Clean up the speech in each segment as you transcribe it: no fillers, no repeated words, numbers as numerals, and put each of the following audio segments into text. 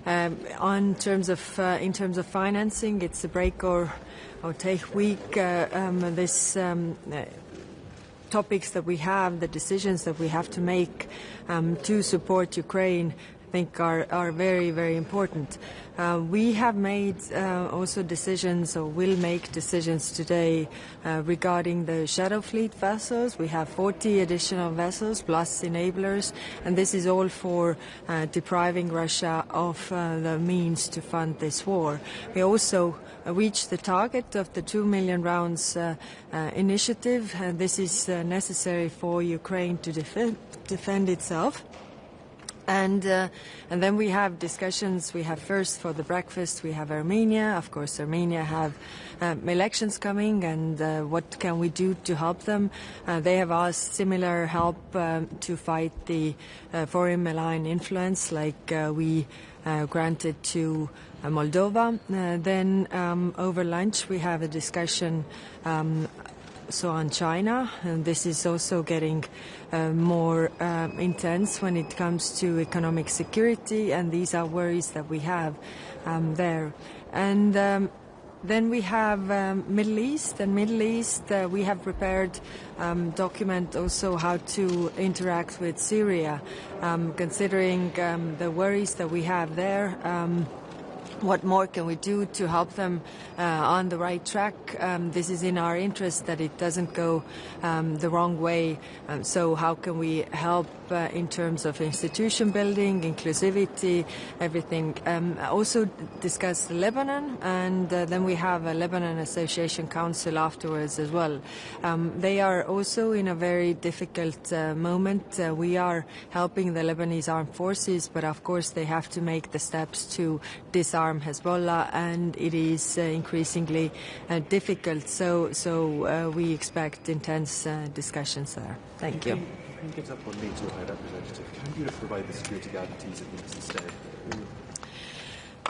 in terms of financing, it's a break or take week. Topics that we have, the decisions that we have to make to support Ukraine, I think are very, very important. We have made also decisions, or will make decisions today regarding the Shadow Fleet vessels. We have 40 additional vessels plus enablers, and this is all for depriving Russia of the means to fund this war. We also reached the target of the 2 million rounds initiative, and this is necessary for Ukraine to defend itself. And then we have discussions. We have first for the breakfast, we have Armenia. Of course, Armenia have elections coming, and what can we do to help them? They have asked similar help to fight the foreign malign influence, like we granted to Moldova. Then over lunch we have a discussion on China, and this is also getting more intense when it comes to economic security, and these are worries that we have there. And then we have Middle East, and Middle East we have prepared document also how to interact with Syria, considering the worries that we have there. What more can we do to help them on the right track? This is in our interest that it doesn't go the wrong way. So how can we help in terms of institution building, inclusivity, everything? Also discuss Lebanon, and then we have a Lebanon Association Council afterwards as well. They are also in a very difficult moment. We are helping the Lebanese armed forces, but of course they have to make the steps to disarm Hezbollah, and it is increasingly difficult. So we expect intense discussions there. Thank you. Ukraine gives up on NATO, High Representative. Can you provide the security guarantees it needs instead?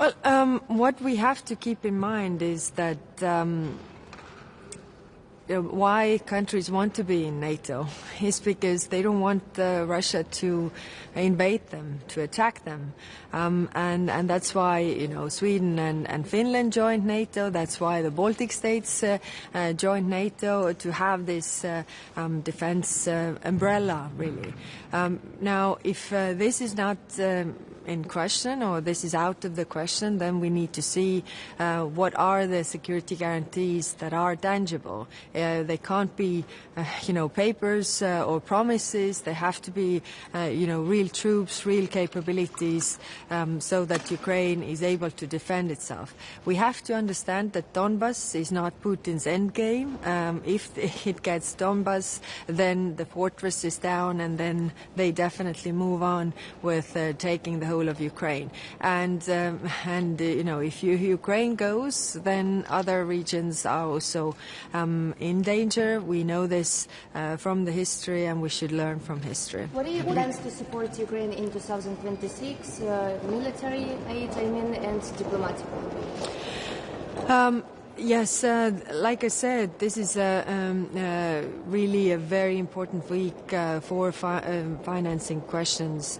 Well, what we have to keep in mind is that why countries want to be in NATO is because they don't want Russia to invade them, to attack them. And that's why, Sweden and Finland joined NATO. That's why the Baltic states joined NATO, to have this defense umbrella, really. Now, if this is not in question, or this is out of the question, then we need to see what are the security guarantees that are tangible. They can't be, papers or promises. They have to be, real troops, real capabilities, so that Ukraine is able to defend itself. We have to understand that Donbas is not Putin's endgame. If it gets Donbas, then the fortress is down, and then they definitely move on with taking the whole of Ukraine. And if Ukraine goes, then other regions are also in danger. We know this from the history, and we should learn from history. What are your plans to support Ukraine in 2026? Military aid, and diplomatic? Yes, like I said, this is really a very important week for financing questions.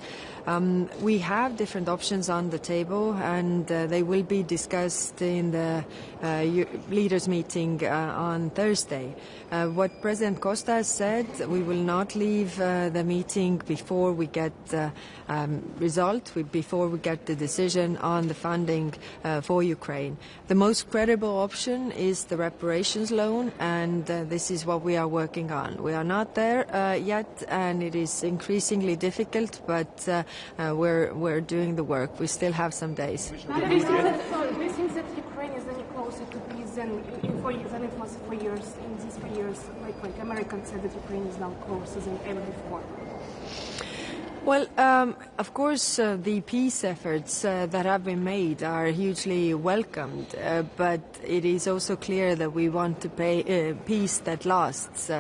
We have different options on the table, and they will be discussed in the leaders' meeting on Thursday. What President Costa has said, we will not leave the meeting before we get result, before we get the decision on the funding for Ukraine. The most credible option is the reparations loan, and this is what we are working on. We are not there yet, and it is increasingly difficult, but we're doing the work. We still have some days. Do you think that Ukraine is any closer to peace than it was for years? In these 4 years, like Americans said that Ukraine is now closer than ever before. Well, of course, the peace efforts that have been made are hugely welcomed, but it is also clear that we want to peace that lasts,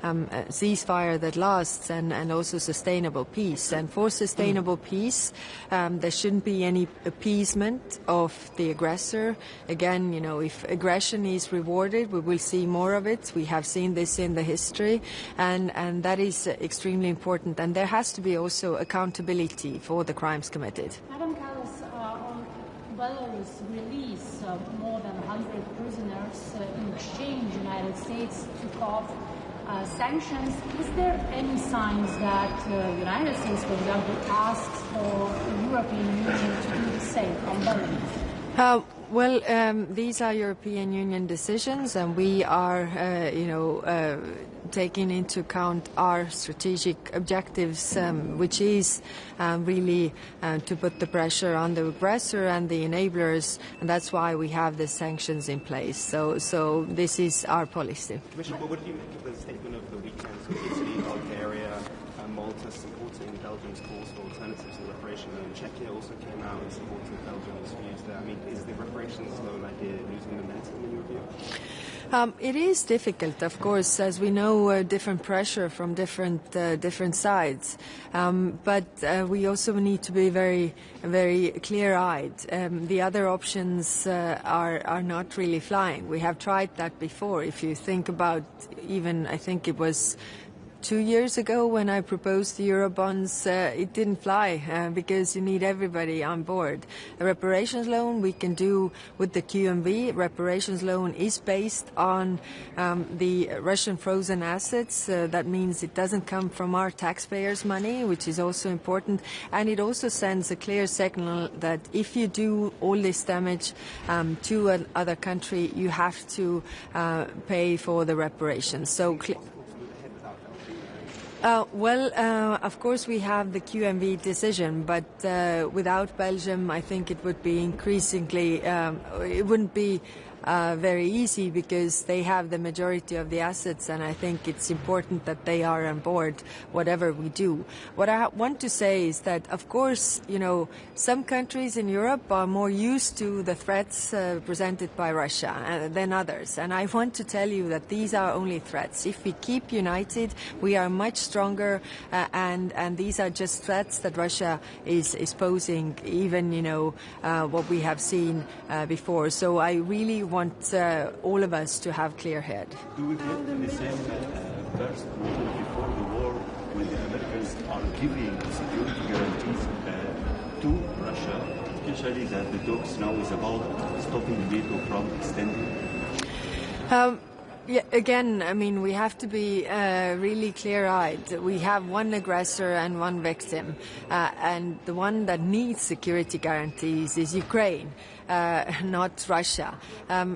ceasefire that lasts, and also sustainable peace. And for sustainable peace, there shouldn't be any appeasement of the aggressor. Again, if aggression is rewarded, we will see more of it. We have seen this in the history, and that is extremely important. And there has to be also also accountability for the crimes committed. Madam Callas, on Belarus release more than 100 prisoners in exchange, the United States took off sanctions. Is there any signs that the United States, for example, asks for the European Union to do the same on Belarus? Well, these are European Union decisions, and we are, taking into account our strategic objectives, which is really to put the pressure on the aggressor and the enablers, and that's why we have the sanctions in place. So this is our policy. Commissioner, what do you make of the statement of the weekend? So Italy, Bulgaria, Malta supporting Belgium's calls for alternatives to reparation, and Czechia also came out and supported Belgium's views there. I mean, is the reparations loan idea losing momentum in your view? It is difficult, of course, as we know, different pressure from different sides. But we also need to be very, very clear-eyed. The other options are not really flying. We have tried that before. If you think about even, I think it was 2 years ago when I proposed the Eurobonds, it didn't fly because you need everybody on board. A reparations loan we can do with the QMV. Reparations loan is based on the Russian frozen assets. That means it doesn't come from our taxpayers' money, which is also important. And it also sends a clear signal that if you do all this damage to another country, you have to pay for the reparations. So. Of course we have the QMV decision, but without Belgium I think it would be increasingly, it wouldn't be very easy because they have the majority of the assets, and I think it's important that they are on board whatever we do. What I want to say is that, of course, some countries in Europe are more used to the threats presented by Russia than others, and I want to tell you that these are only threats. If we keep united, we are much stronger, and these are just threats that Russia is posing, even what we have seen before. So I really want all of us to have clear head. Do we get the same first before the war when the Americans are giving security guarantees to Russia, especially that the talks now is about stopping NATO from extending? Yeah, again, I mean, we have to be really clear-eyed. We have one aggressor and one victim, and the one that needs security guarantees is Ukraine, not Russia.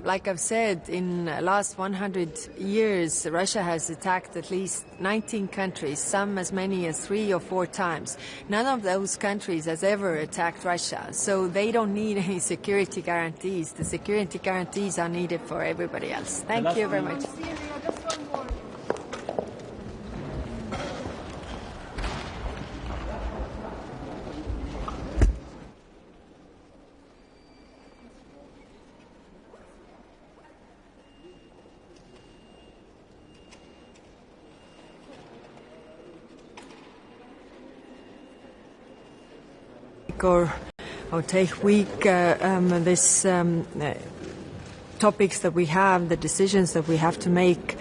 Like I've said, in the last 100 years, Russia has attacked at least 19 countries, some as many as 3 or 4 times. None of those countries has ever attacked Russia, so they don't need any security guarantees. The security guarantees are needed for everybody else. Thank you very much. Syria, just one more. Or take week this topics that we have, the decisions that we have to make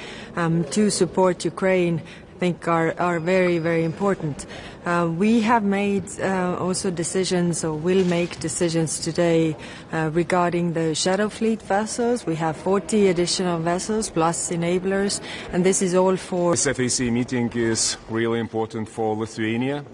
to support Ukraine, I think are very, very important. We have made also decisions, or will make decisions today regarding the shadow fleet vessels. We have 40 additional vessels plus enablers, and this is all for... This FAC meeting is really important for Lithuania.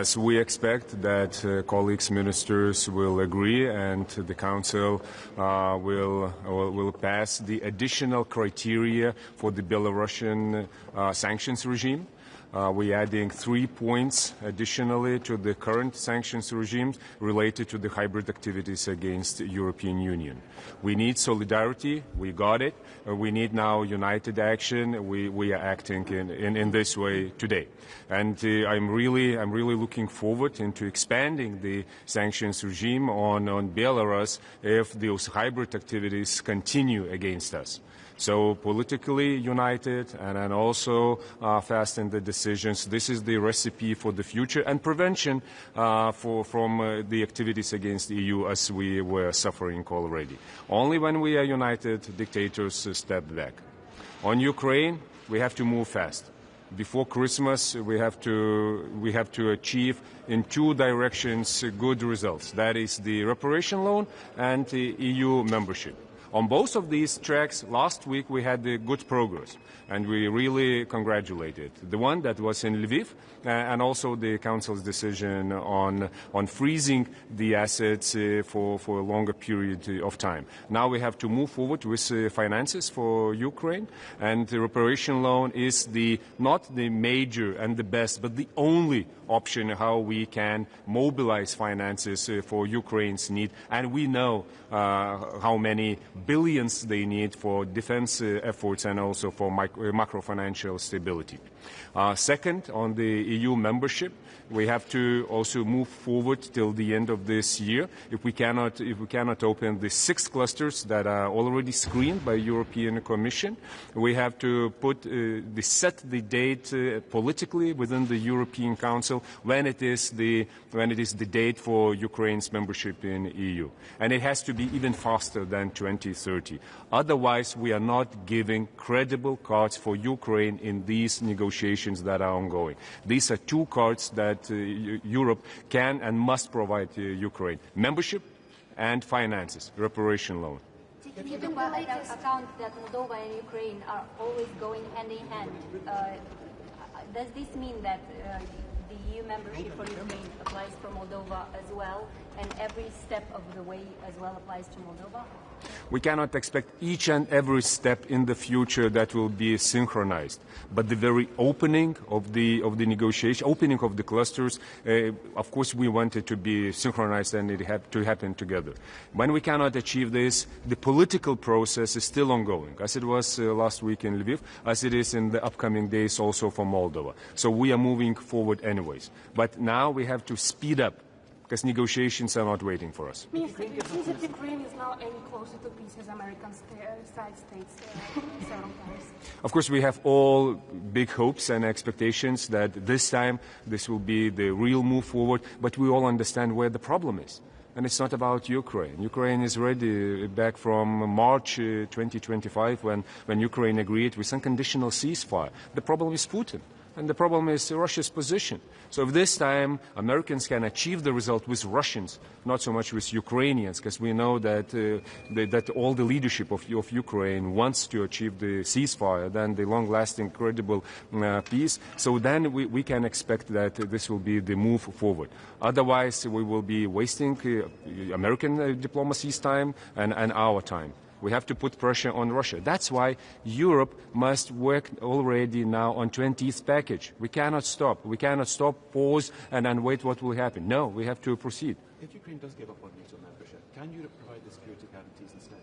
So we expect that colleagues, ministers will agree, and the Council will pass the additional criteria for the Belarusian sanctions regime. We're adding 3 points additionally to the current sanctions regime related to the hybrid activities against the European Union. We need solidarity. We got it. We need now united action. We are acting in this way today. And I'm really looking forward into expanding the sanctions regime on Belarus if those hybrid activities continue against us. So politically united and then also fast in the decisions. This is the recipe for the future and prevention from the activities against the EU as we were suffering already. Only when we are united, dictators step back. On Ukraine, we have to move fast. Before Christmas, we have to achieve in two directions good results. That is the reparation loan and the EU membership. On both of these tracks, last week we had good progress, and we really congratulated. The one that was in Lviv, and also the Council's decision on freezing the assets for a longer period of time. Now we have to move forward with finances for Ukraine, and the reparation loan is not the major and the best, but the only option how we can mobilize finances for Ukraine's need. And we know how many billions they need for defense efforts and also for macro-financial stability. Second, on the EU membership, we have to also move forward till the end of this year. If we cannot open the 6 clusters that are already screened by European Commission, we have to set the date politically within the European Council when it is the date for Ukraine's membership in EU, and it has to be even faster than 2030. Otherwise, we are not giving credible cards for Ukraine in these negotiations that are ongoing. These are 2 cards that Europe can and must provide to Ukraine: membership and finances, reparation loan. Taking into account that Moldova and Ukraine are always going hand in hand, does this mean that the EU membership for Ukraine applies for Moldova as well, and every step of the way as well applies to Moldova? We cannot expect each and every step in the future that will be synchronized. But the very opening of the negotiation, opening of the clusters, of course we want it to be synchronized and it to happen together. When we cannot achieve this, the political process is still ongoing, as it was last week in Lviv, as it is in the upcoming days also for Moldova. So we are moving forward anyways. But now we have to speed up, because negotiations are not waiting for us. Minister, do you think that Ukraine is now any closer to peace as American side states several times? Of course, we have all big hopes and expectations that this time this will be the real move forward, but we all understand where the problem is. And it's not about Ukraine. Ukraine is ready back from March 2025 when Ukraine agreed with unconditional ceasefire. The problem is Putin. And the problem is Russia's position. So if this time Americans can achieve the result with Russians, not so much with Ukrainians, because we know that that all the leadership of Ukraine wants to achieve the ceasefire, then the long-lasting, credible peace. So then we can expect that this will be the move forward. Otherwise, we will be wasting American diplomacy's time and our time. We have to put pressure on Russia. That's why Europe must work already now on 20th package. We cannot stop. We cannot stop, pause, and then wait what will happen. No, we have to proceed. If Ukraine does give up on NATO membership, can Europe provide the security guarantees instead?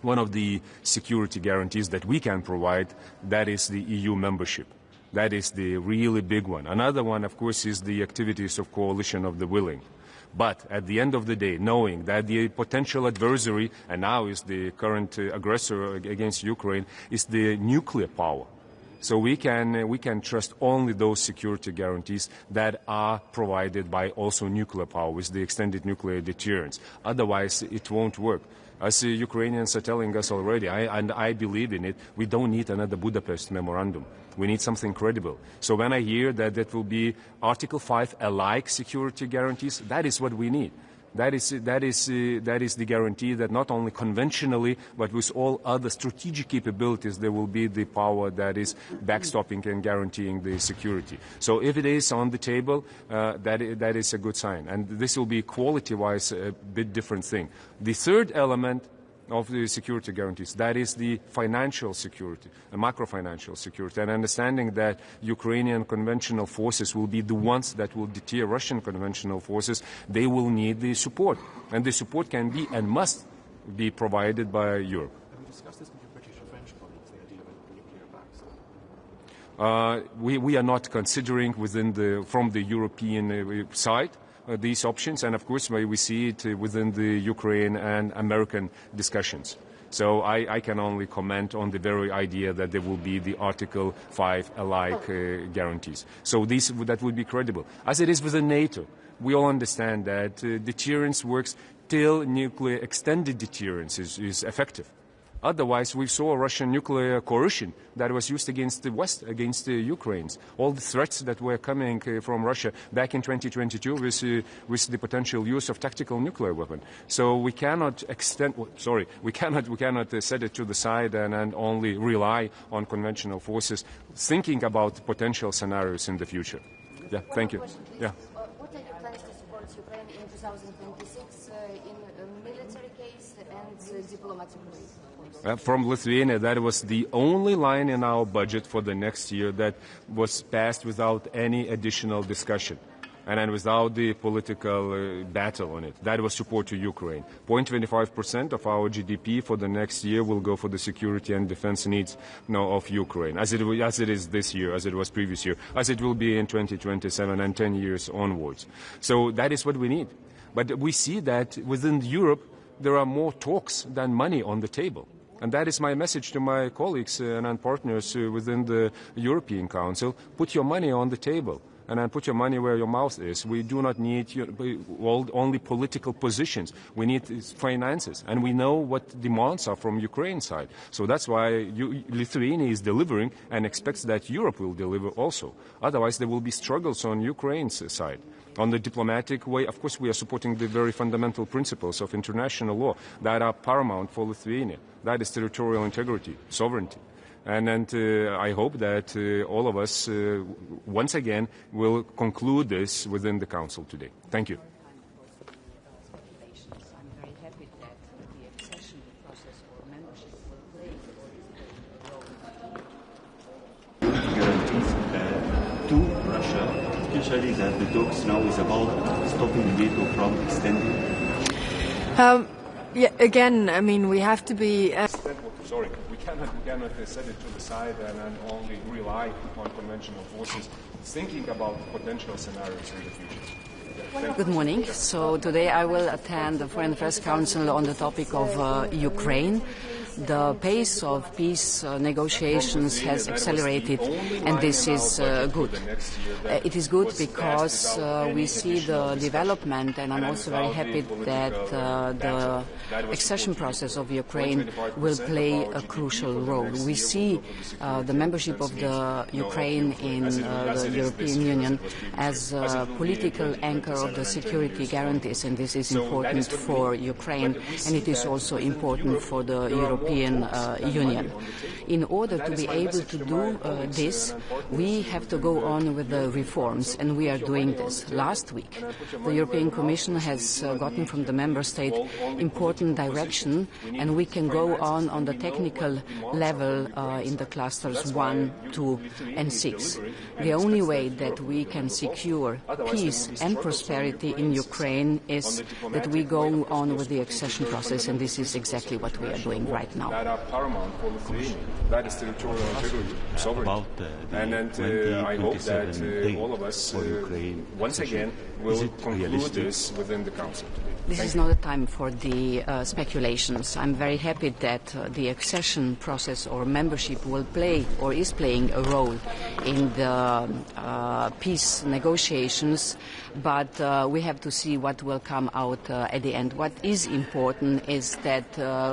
One of the security guarantees that we can provide, that is the EU membership. That is the really big one. Another one, of course, is the activities of coalition of the willing. But at the end of the day, knowing that the potential adversary, and now is the current aggressor against Ukraine, is the nuclear power. So we can trust only those security guarantees that are provided by also nuclear power with the extended nuclear deterrence. Otherwise, it won't work. As Ukrainians are telling us already, and I believe in it, we don't need another Budapest memorandum. We need something credible. So when I hear that that will be Article 5-alike security guarantees, that is what we need. That is the guarantee that not only conventionally, but with all other strategic capabilities, there will be the power that is backstopping and guaranteeing the security. So if it is on the table, that is a good sign. And this will be quality-wise a bit different thing. The third element of the security guarantees, that is the financial security, the macro-financial security, and understanding that Ukrainian conventional forces will be the ones that will deter Russian conventional forces. They will need the support, and the support can be and must be provided by Europe. Have you discussed this with your British or French colleagues, the idea of a nuclear backstop? We are not considering from the European side these options, and of course we see it within the Ukraine and American discussions. So I can only comment on the very idea that there will be the Article 5-alike guarantees. So that would be credible. As it is within NATO, we all understand that deterrence works till nuclear extended deterrence is effective. Otherwise, we saw a Russian nuclear coercion that was used against the West, against the Ukrainians. All the threats that were coming from Russia back in 2022 with the potential use of tactical nuclear weapon. So we cannot we cannot set it to the side and only rely on conventional forces, thinking about potential scenarios in the future. Yeah, thank you. Yeah. What are your plans to support Ukraine in 2026 in a military case and diplomatic way? From Lithuania, that was the only line in our budget for the next year that was passed without any additional discussion and then without the political battle on it. That was support to Ukraine. 0.25% of our GDP for the next year will go for the security and defense needs of Ukraine, as it is this year, as it was previous year, as it will be in 2027 and 10 years onwards. So that is what we need. But we see that within Europe, there are more talks than money on the table. And that is my message to my colleagues and partners within the European Council. Put your money on the table and then put your money where your mouth is. We do not need only political positions. We need finances. And we know what demands are from Ukraine's side. So that's why Lithuania is delivering and expects that Europe will deliver also. Otherwise, there will be struggles on Ukraine's side. On the diplomatic way, of course, we are supporting the very fundamental principles of international law that are paramount for Lithuania. That is territorial integrity, sovereignty. And I hope that all of us, once again, will conclude this within the Council today. Thank you. I'm very happy that the accession process or membership will play guarantees to Russia, especially that the talks now is about stopping NATO from extending? Yeah, again, I mean, we have to be... We cannot set it to the side and only rely on conventional forces, thinking about potential scenarios in the future. Good morning. So today I will attend the Foreign Affairs Council on the topic of Ukraine. The pace of peace negotiations has accelerated, and this is good. It is good because we see the development, and I'm also very happy that the accession process of Ukraine will play a crucial role. We see the membership of the Ukraine in the European Union as a political anchor of the security guarantees, and this is important for Ukraine, and it is also important for the European Union. In order to be able to do this, we have to go on with the reforms, and we are doing this. Last week, the European Commission has gotten from the Member State important direction, and we can go on the technical level in the clusters 1, 2, and 6. The only way that we can secure peace and prosperity in Ukraine is that we go on with the accession process, and this is exactly what we are doing right now. That are paramount for Lithuania. That is territorial integrity, sovereignty. And I hope that all of us, once again, will conclude this within the Council today. This is not a time for the speculations. I'm very happy that the accession process or membership will play or is playing a role in the peace negotiations, but we have to see what will come out at the end. What is important is that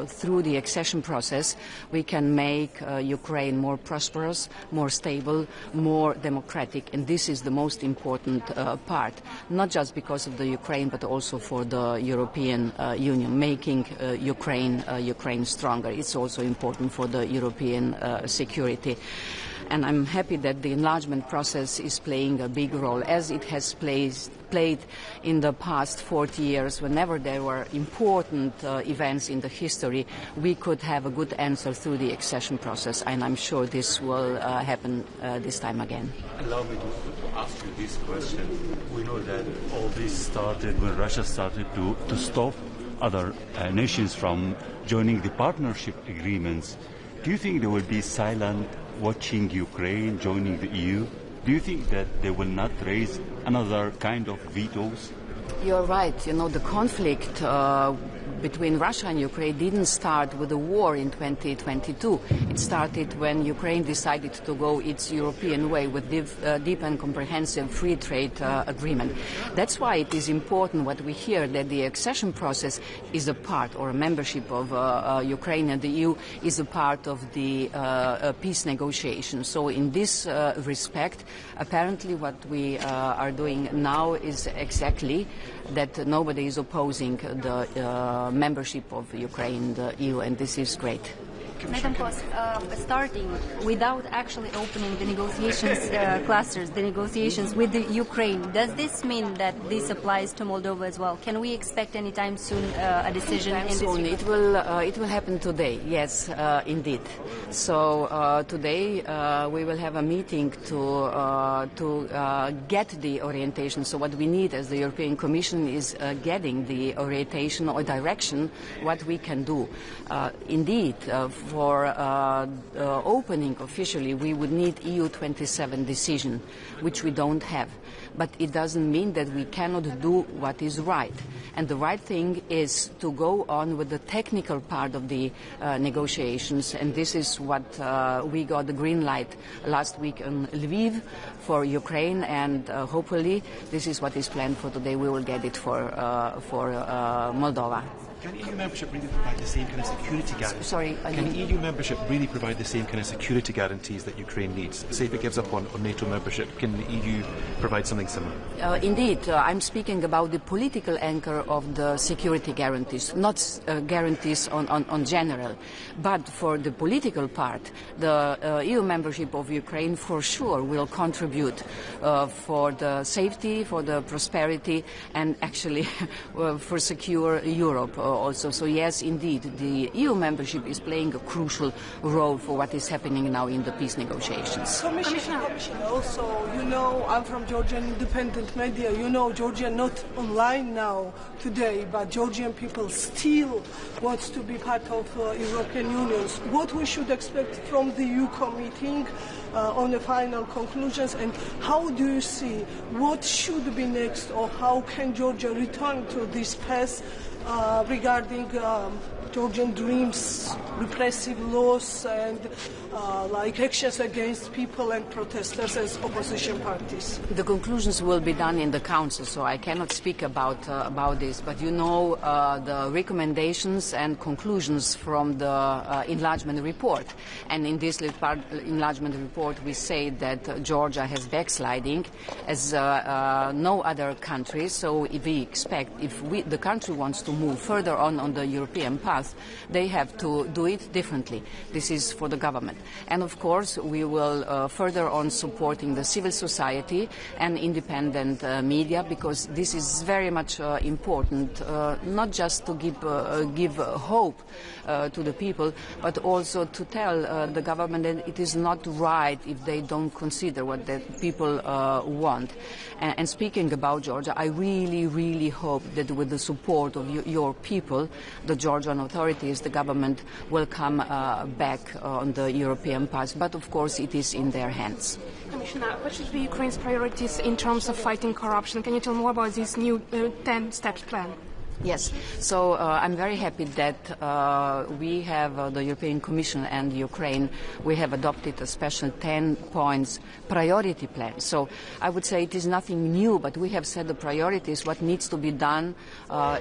through the accession process we can make Ukraine more prosperous, more stable, more democratic, and this is the most important part, not just because of the Ukraine but also for the European Union, making Ukraine stronger. It's also important for the European security. And I'm happy that the enlargement process is playing a big role, as it has played in the past 40 years. Whenever there were important events in the history, we could have a good answer through the accession process, and I'm sure this will happen this time again. Allow me to ask you this question. We know that all this started when Russia started to stop other nations from joining the partnership agreements. Do you think they will be silent watching Ukraine joining the EU? Do you think that they will not raise another kind of vetoes You're right. You know, the conflict between Russia and Ukraine didn't start with the war in 2022. It started when Ukraine decided to go its European way with deep and comprehensive free trade agreement. That's why it is important what we hear, that the accession process is a part, or a membership of Ukraine and the EU is a part of the peace negotiations. So in this respect, apparently what we are doing now is exactly that nobody is opposing the membership of Ukraine in the EU, and this is great. Madam Post, starting without actually opening the negotiations clusters, the negotiations with the Ukraine, does this mean that this applies to Moldova as well? Can we expect anytime soon a decision in this regard? It will happen today, yes, indeed. So today we will have a meeting to get the orientation. So what we need as the European Commission is getting the orientation or direction what we can do. Indeed, for opening officially, we would need EU27 decision, which we don't have. But it doesn't mean that we cannot do what is right. And the right thing is to go on with the technical part of the negotiations. And this is what we got the green light last week in Lviv for Ukraine. And hopefully this is what is planned for today. We will get it for Moldova. Can EU membership really provide the same kind of security guarantees? Sorry, can EU membership really provide the same kind of security guarantees that Ukraine needs? Say if it gives up on NATO membership, can the EU provide something similar? Indeed, I'm speaking about the political anchor of the security guarantees, not guarantees on general. But for the political part, the EU membership of Ukraine for sure will contribute for the safety, for the prosperity, and actually for secure Europe. Also. So yes, indeed, the EU membership is playing a crucial role for what is happening now in the peace negotiations. Commissioner, also, you know, I'm from Georgian independent media. You know, Georgia not online now today, but Georgian people still wants to be part of European Union. What we should expect from the EU meeting on the final conclusions, and how do you see what should be next, or how can Georgia return to this path regarding Georgian dreams, repressive laws, and like actions against people and protesters as opposition parties? The conclusions will be done in the Council, so I cannot speak about this. But you know the recommendations and conclusions from the enlargement report. And in this enlargement report, we say that Georgia has backsliding as no other country. So if we expect, the country wants to move further on the European path, they have to do it differently. This is for the government. And of course, we will further on supporting the civil society and independent media, because this is very much important, not just to give hope to the people, but also to tell the government that it is not right if they don't consider what the people want. And speaking about Georgia, I really, really hope that with the support of your people, the Georgian authorities, the government will come back on the European path. But of course, it is in their hands. Commissioner, what should be Ukraine's priorities in terms of fighting corruption? Can you tell more about this new 10-step plan? Yes, so I'm very happy that we have the European Commission and Ukraine, we have adopted a special 10 points priority plan. So I would say it is nothing new, but we have set the priorities, what needs to be done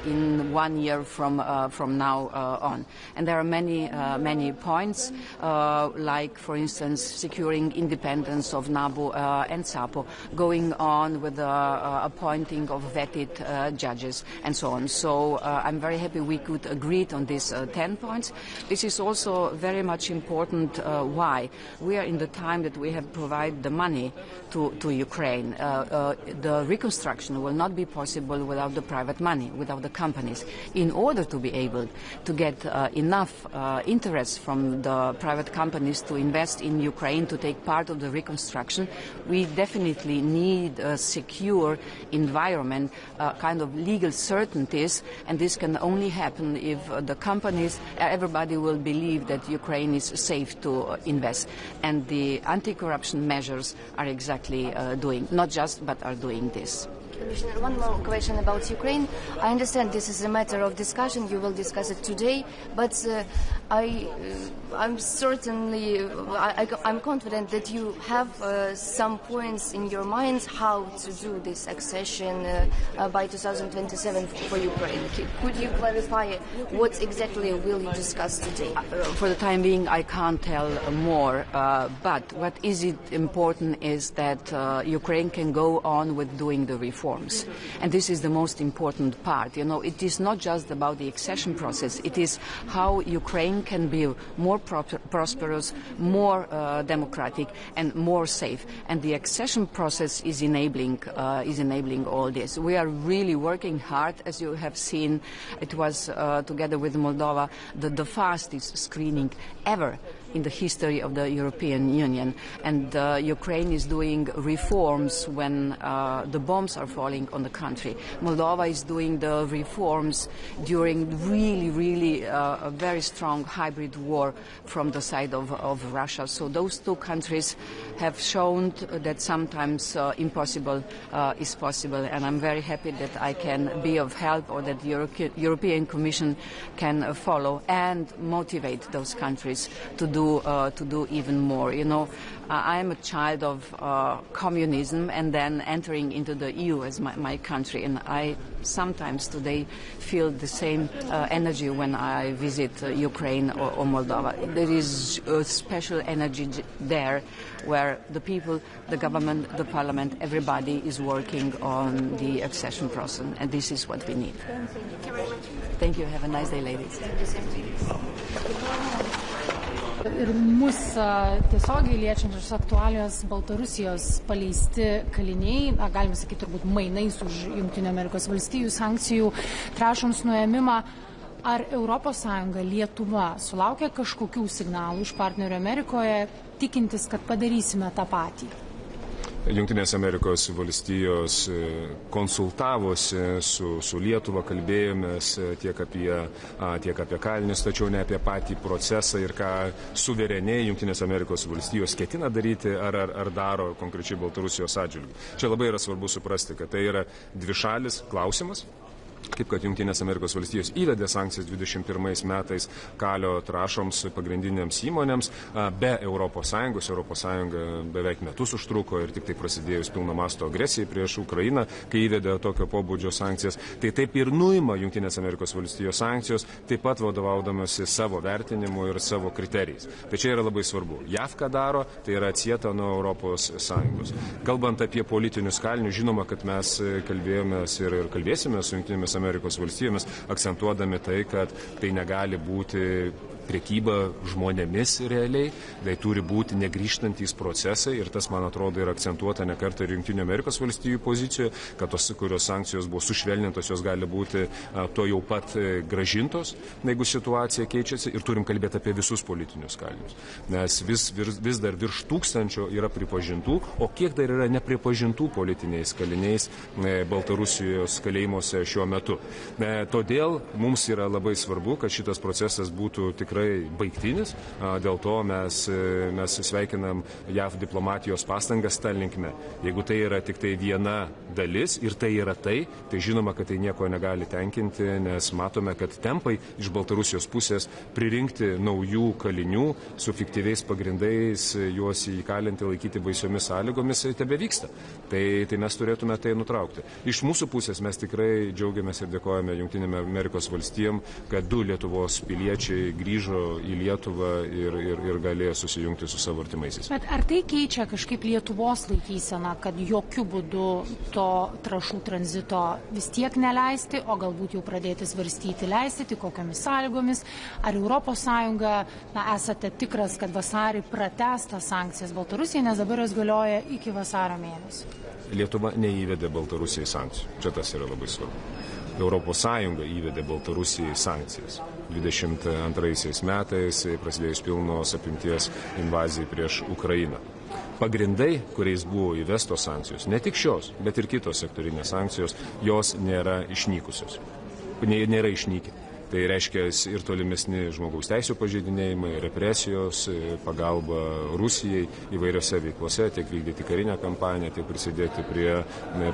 in 1 year from now on. And there are many points, like, for instance, securing independence of NABU and SAPO, going on with the appointing of vetted judges, and so on. So I'm very happy we could agree on these 10 points. This is also very much important. Why? We are in the time that we have provided the money to Ukraine. The reconstruction will not be possible without the private money, without the companies. In order to be able to get enough interest from the private companies to invest in Ukraine, to take part of the reconstruction, we definitely need a secure environment, kind of legal certainties, and this can only happen if the companies, everybody will believe that Ukraine is safe to invest. And the anti-corruption measures are exactly doing, not just, but are doing this. Commissioner, one more question about Ukraine. I understand this is a matter of discussion. You will discuss it today, but I'm confident that you have some points in your minds how to do this accession by 2027 for Ukraine. Could you clarify what exactly will you discuss today? For the time being, I can't tell more, but what is important is that Ukraine can go on with doing the reforms. And this is the most important part. You know, it is not just about the accession process. It is how Ukraine can be more prosperous, more democratic, and more safe. And the accession process is enabling all this. We are really working hard, as you have seen. It was together with Moldova the fastest screening ever in the history of the European Union. And Ukraine is doing reforms when the bombs are falling on the country. Moldova is doing the reforms during really a very strong hybrid war from the side of Russia. So those two countries have shown that sometimes impossible is possible. And I'm very happy that I can be of help, or that the European Commission can follow and motivate those countries to do even more. You know, I am a child of communism and then entering into the EU as my country, and I sometimes today feel the same energy when I visit Ukraine or Moldova. There is a special energy there where the people, the government, the parliament, everybody is working on the accession process, and this is what we need. Thank you very much. Thank you. Have a nice day, ladies. Ir mus tiesiogiai liečiančios aktualios Baltarusijos paleisti kaliniai, galime sakyti turbūt mainais už Jungtinių Amerikos valstijų sankcijų trąšoms nuėmimą. Ar ES, Lietuva sulaukia kažkokių signalų iš partnerių Amerikoje, tikintis, kad padarysime tą patį? Jungtinės Amerikos valstijos konsultavosi su Lietuva, kalbėjomės tiek apie kalinius, tačiau ne apie patį procesą ir ką suvereniai Jungtinės Amerikos valstijos ketina daryti ar daro konkrečiai Baltarusijos atžvilgiu. Čia labai yra svarbu suprasti, kad tai yra dvišalis klausimas. Kaip kad Jungtinės Amerikos valstijos įvedė sankcijas 21 metais kalio trąšoms pagrindinėms įmonėms be ES. ES beveik metus užtruko ir tik tai prasidėjus pilno masto agresijai prieš Ukrainą, kai įvedė tokio pobūdžio sankcijas. Tai taip ir nuima Jungtinės Amerikos valstijos sankcijos, taip pat vadovaudamasi savo vertinimu ir savo kriterijais. Tai čia yra labai svarbu. JAV ką daro, tai yra atsieta nuo ES. Kalbant apie politinius kalinius, žinoma, kad mes kalbėjomės ir kalbėsime su Jungtinėmis Amerikos valstybėmis, akcentuodami tai, kad tai negali būti prekyba žmonėmis realiai, tai turi būti negrįžtantys procesai ir tas, man atrodo, yra akcentuota ne kartą ir Jungtinių Amerikos valstijų pozicijoje, kad tos, kurios sankcijos buvo sušvelnintos, jos gali būti to jau pat gražintos, jeigu situacija keičiasi, ir turim kalbėti apie visus politinius kalinius. Nes vis dar virš 1000 yra pripažintų, o kiek dar yra nepripažintų politiniais kaliniais Baltarusijos kalėjimuose šiuo metu. Todėl mums yra labai svarbu, kad šitas procesas būtų tikrai baigtinis, dėl to mes sveikinam JAV diplomatijos pastangas tą linkme. Jeigu tai yra tik tai viena dalis ir tai yra tai žinoma, kad tai nieko negali tenkinti, nes matome, kad tempai iš Baltarusijos pusės pririnkti naujų kalinių su fiktyviais pagrindais, juos įkalinti, laikyti baisiomis sąlygomis, tebe vyksta. Tai mes turėtume tai nutraukti. Iš mūsų pusės mes tikrai džiaugiamės ir dėkojame Jungtinėm Amerikos valstijom, kad 2 Lietuvos piliečiai grįžo į Lietuvą ir galėjo susijungti su savo artimaisiais. Bet ar tai keičia kažkaip Lietuvos laikyseną, kad jokių būdų to trąšų tranzito vis tiek neleisti, o galbūt jau pradėti svarstyti leisti, tik kokiamis sąlygomis? Ar ES, esate tikras, kad vasarį pratęs tas sankcijas Baltarusijai, nes dabar jos galioja iki vasario mėnesio? Lietuva neįvedė Baltarusijai sankcijų. Čia tas yra labai svarbu. ES įvedė Baltarusijai sankcijas 22 metais, prasidėjus pilnos apimties invazijai prieš Ukrainą. Pagrindai, kuriais buvo įvestos sankcijos, ne tik šios, bet ir kitos sektorinės sankcijos, jos nėra išnykusios. Nėra išnykę. Tai reiškia ir tolimesni žmogaus teisų pažeidinėjimai, represijos, pagalba Rusijai įvairiose veiklose, tiek vykdyti karinę kampaniją, tiek prisidėti prie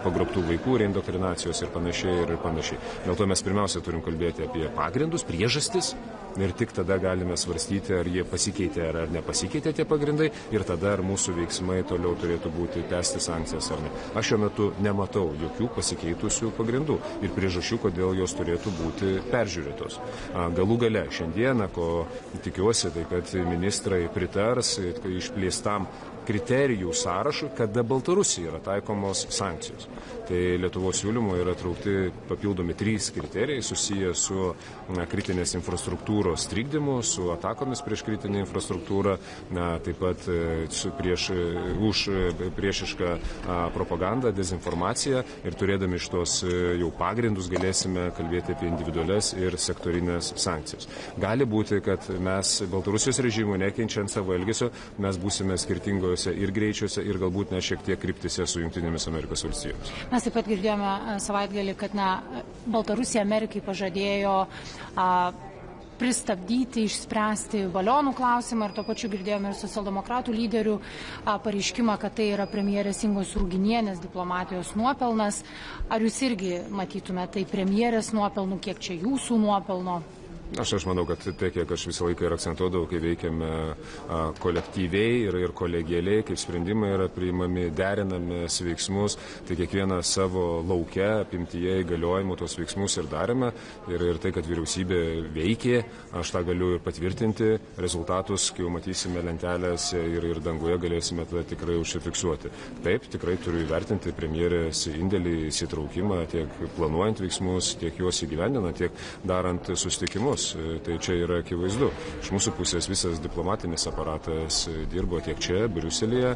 pagrobtų vaikų reindokrinacijos ir panašiai. Dėl to mes pirmiausia turim kalbėti apie pagrindus, priežastis ir tik tada galime svarstyti, ar jie pasikeitė ar nepasikeitė tie pagrindai ir tada ar mūsų veiksmai toliau turėtų būti tęsti sankcijas ar ne. Aš šiuo metu nematau jokių pasikeitusių pagrindų ir priežasčių, kodėl jos turėtų būti peržiūrėtos. Galų gale šiandieną, ko tikiuosi, tai kad ministrai pritars išplėstam kriterijų sąrašų, kada Baltarusijai yra taikomos sankcijos. Tai Lietuvos siūlymo yra traukti papildomi 3 kriterijai susiję su kritinės infrastruktūros trikdymu, su atakomis prieš kritinę infrastruktūrą, taip pat už priešišką propagandą, dezinformaciją ir turėdami šitos jau pagrindus galėsime kalbėti apie individualias ir sektorinės sankcijas. Gali būti, kad mes Baltarusijos režimų nekeičiant savo elgesio, mes būsime skirtingos ir greičiuose, ir galbūt ne šiek tiek kryptise su Jungtinėmis Amerikos valstijomis. Mes taip pat girdėjome savaitgalį, kad Baltarusija Amerikai pažadėjo pristabdyti, išspręsti balionų klausimą ir tuo pačiu girdėjome ir socialdemokratų lyderių pareiškimą, kad tai yra premjerės Ingos Ruginienės diplomatijos nuopelnas. Ar jūs irgi matytume tai premjerės nuopelnų, kiek čia jūsų nuopelno? Aš manau, kad tai, kiek aš visą laiką ir akcentuodavau, kai veikiame kolektyviai ir kolegialiai, kaip sprendimai yra priimami, derinami veiksmus, tai kiekvieną savo lauke, apimtyje įgaliojimų tos veiksmus ir darėme. Ir tai, kad vyriausybė veikė, aš tą galiu ir patvirtinti. Rezultatus, kai jau matysime lentelėse ir danguje, galėsime tada tikrai užsifiksuoti. Taip, tikrai turiu įvertinti premjerės indėlį, įsitraukimą, tiek planuojant veiksmus, tiek juos įgyvendinant, tiek darant susitikimus. Tai čia yra akivaizdu. Iš mūsų pusės visas diplomatinis aparatas dirbo tiek čia, Briuselėje,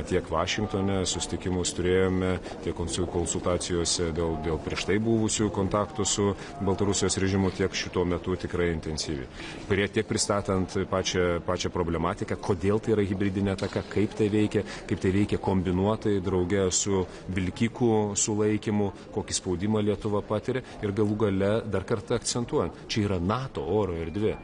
tiek Vašingtone, susitikimus turėjome, tiek konsultacijose dėl prieš tai buvusių kontaktų su Baltarusijos režimu, tiek šituo metu tikrai intensyviai. Tiek pristatant pačią problematiką, kodėl tai yra hibridinė ataka, kaip tai veikia kombinuotai drauge su vilkikų sulaikymu, kokį spaudimą Lietuva patiria ir galų gale dar kartą akcentuojant, čia yra NATO oro erdvė.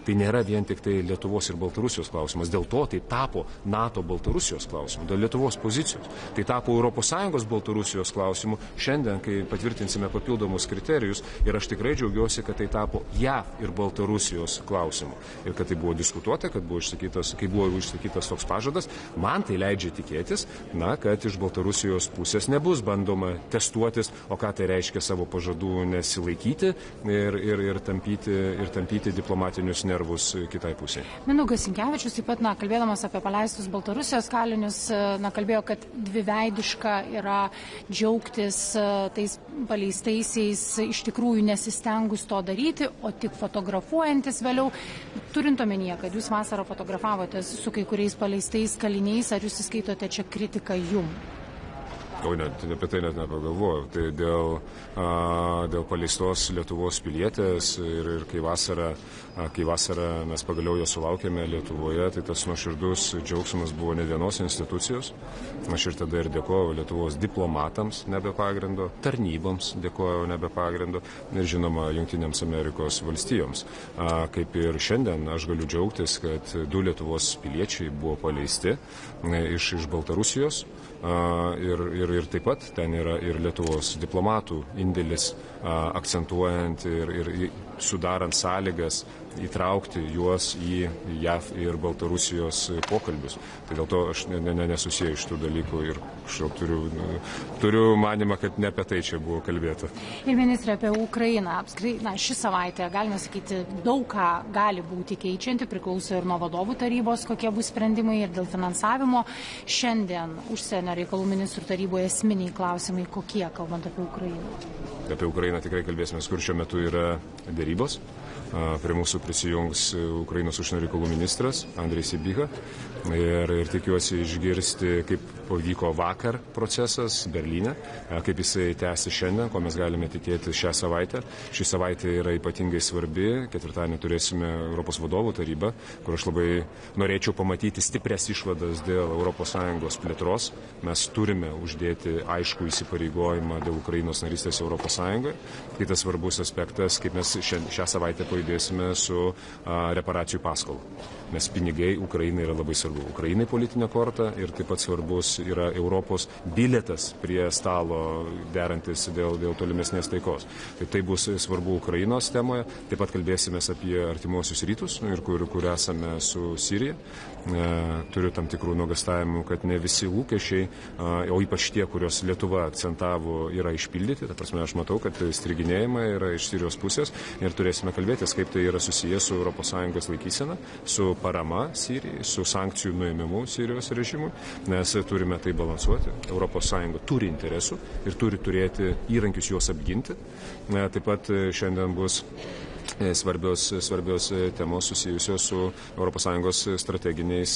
Tai nėra vien tik tai Lietuvos ir Baltarusijos klausimas. Dėl to tai tapo NATO Baltarusijos klausimu, dėl Lietuvos pozicijos. Tai tapo ES Baltarusijos klausimu šiandien, kai patvirtinsime papildomus kriterijus. Ir aš tikrai džiaugiuosi, kad tai tapo JAV ir Baltarusijos klausimu. Ir kad tai buvo diskutuota, kai buvo išsakytas toks pažadas. Man tai leidžia tikėtis, kad iš Baltarusijos pusės nebus bandoma testuotis, o ką tai reiškia savo pažadų nesilaikyti ir tampyti diplomatinius nervus kitai pusėje. Mindaugas Sinkevičius taip pat, kalbėdamas apie paleistus Baltarusijos kalinius, kalbėjo, kad dviveidiška yra džiaugtis tais paleistaisiais, iš tikrųjų nesistengus to daryti, o tik fotografuojantis vėliau. Turint omenyje, kad jūs vasarą fotografavotės su kai kuriais paleistais kaliniais, ar jūs įskaitote čia kritiką jum? O ne, apie tai net nepagalvojau. Tai dėl paleistos Lietuvos pilietės ir kai vasarą mes pagaliau jo sulaukėme Lietuvoje, tai tas nuoširdus džiaugsmas buvo ne vienos institucijos. Aš ir tada ir dėkojau Lietuvos diplomatams nebe pagrindo, tarnyboms dėkojau nebe pagrindo ir žinoma Jungtinėms Amerikos valstijoms. Kaip ir šiandien aš galiu džiaugtis, kad 2 Lietuvos piliečiai buvo paleisti iš Baltarusijos. Ir taip pat ten yra ir Lietuvos diplomatų indėlis, akcentuojant ir sudarant sąlygas įtraukti juos į JAV ir Baltarusijos pokalbius. Tai dėl to aš nesusieju šitų dalykų ir aš turiu manymą, kad ne apie tai čia buvo kalbėta. Ir ministrė, apie Ukrainą. Apskritai, ši savaitė, galime sakyti, daug ką gali būti keičianti, priklauso ir nuo vadovų tarybos, kokie bus sprendimai ir dėl finansavimo. Šiandien užsienio reikalų ministrų taryboje esminiai klausimai kokie, kalbant apie Ukrainą? Apie Ukrainą tikrai kalbėsime, kur šiuo metu yra dėrybos. Prie mūsų prisijungs Ukrainos užsienio reikalų ministras Andrejus Sybiha ir tikiuosi išgirsti, kaip pavyko vakar procesas Berlyne, kaip jisai tęsi šiandien, ko mes galime tikėti šią savaitę. Ši savaitė yra ypatingai svarbi. Ketvirtadienį turėsime Europos vadovų tarybą, kur aš labai norėčiau pamatyti stiprias išvadas dėl ES plėtros. Mes turime uždėti aišku įsipareigojimą dėl Ukrainos narystės ES. Kitas svarbus aspektas, kaip mes šią savaitę pajudėsime su reparacijų paskolų. Nes pinigai Ukrainai yra labai svarbu. Ukrainai politinė korta ir taip pat svarbus yra Europos bilietas prie stalo derantis dėl tolimesnės taikos. Tai bus svarbu Ukrainos temoje. Taip pat kalbėsime apie artimuosius rytus, ir kur esame su Sirija. Turiu tam tikrų nuogastavimų, kad ne visi lūkesčiai, o ypač tie, kuriuos Lietuva akcentavo, yra išpildyti. Ta prasme, aš matau, kad striginėjimai yra iš Sirijos pusės ir turėsime kalbėtis, kaip tai yra susijęs su ES laikysena, su parama Sirijai, su sankcijų nuėmimu Sirijos režimui, nes turime tai balansuoti. ES turi interesų ir turi turėti įrankius juos apginti. Taip pat šiandien bus svarbios temos susijusios su ES strateginiais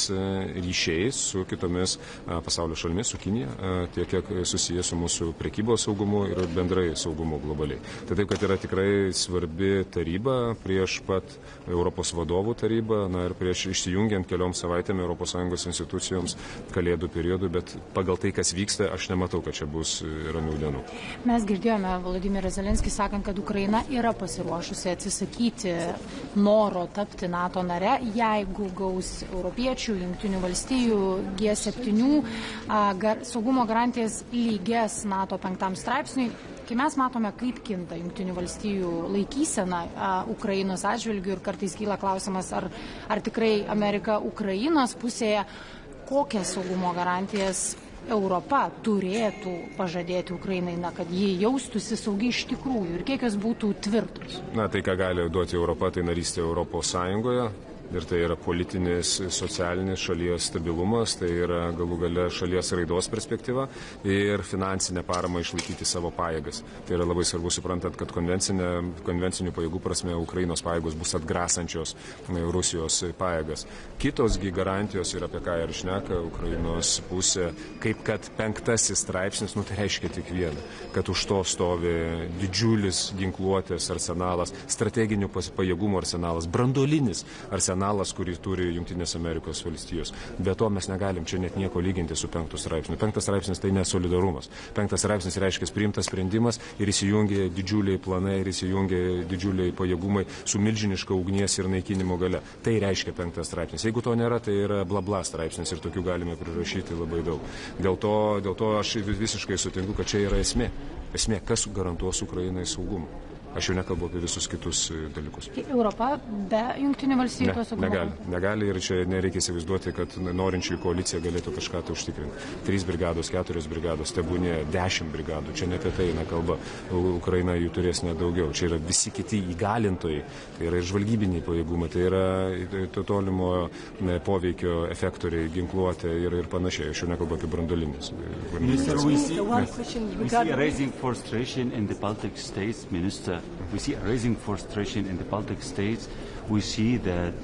ryšiais su kitomis pasaulio šalimis, su Kinija, tiek kiek susijęs su mūsų prekybos saugumu ir bendrai saugumu globaliai. Tai taip, kad yra tikrai svarbi taryba prieš pat Europos vadovų tarybą, ir prieš išsijungiant keliom savaitėm ES institucijoms kalėdų periodų, bet pagal tai, kas vyksta, aš nematau, kad čia bus ramių dienų. Mes girdėjome Volodymyrą Zelenskį sakant, kad Ukraina yra pasiruošusi atsisakyti noro tapti NATO nare, jeigu gaus europiečių, Jungtinių valstijų, G7 saugumo garantijas lygias NATO 5 straipsniui. Kai mes matome, kaip kinta Jungtinių valstijų laikysena Ukrainos atžvilgių ir kartais kyla klausimas, ar tikrai Amerika Ukrainos pusėje, kokias saugumo garantijas Europa turėtų pažadėti Ukrainai, kad ji jaustųsi saugiai iš tikrųjų ir kiek jos būtų tvirtos? Tai, ką gali duoti Europa, tai narystė Europos Sąjungoje. Ir tai yra politinis, socialinis šalies stabilumas, tai yra galų gale šalies raidos perspektyva ir finansinė parama išlaikyti savo pajėgas. Tai yra labai svarbu suprantant, kad konvencinių pajėgų prasme Ukrainos pajėgos bus atgrasančios Rusijos pajėgas. Kitosgi garantijos ir apie ką ir šneka Ukrainos pusė, kaip kad 5 straipsnis, tai reiškia tik vieną, kad už to stovi didžiulis ginkluotės arsenalas, strateginių pajėgumų arsenalas, branduolinis arsenalas, kurį turi Jungtinės Amerikos valstijos. Be to mes negalim čia net nieko lyginti su 5 straipsniu. 5 straipsnis tai nesolidarumas. 5 straipsnis reiškia priimtas sprendimas ir įsijungia didžiuliai planai ir įsijungia didžiuliai pajėgumai su milžiniška ugnies ir naikinimo gale. Tai reiškia 5 straipsnis. Jeigu to nėra, tai yra bla straipsnis ir tokių galime prirašyti labai daug. Dėl to aš visiškai sutinku, kad čia yra esmė. Esmė, kas garantuos Ukrainai saugumą. Aš jau nekalbu apie visus kitus dalykus. Europa be Jungtinių valstijų to saugumo? Negali ir čia nereikia įsivaizduoti, kad norinčių koalicija galėtų kažką tai užtikrinti. 3 brigados, 4 brigados, tebūnie 10 brigadų. Čia ne apie tai eina kalba. Ukraina jų turės nedaugiau. Čia yra visi kiti įgalintojai. Tai yra ir žvalgybiniai pajėgumai, tai yra tolimo poveikio efektoriai, ginkluotė ir panašiai. Aš jau nekalbu apie branduolinius. Minister, we see a rising frustration in the Baltic states, Minister. We see a rising frustration in the Baltic states. We see that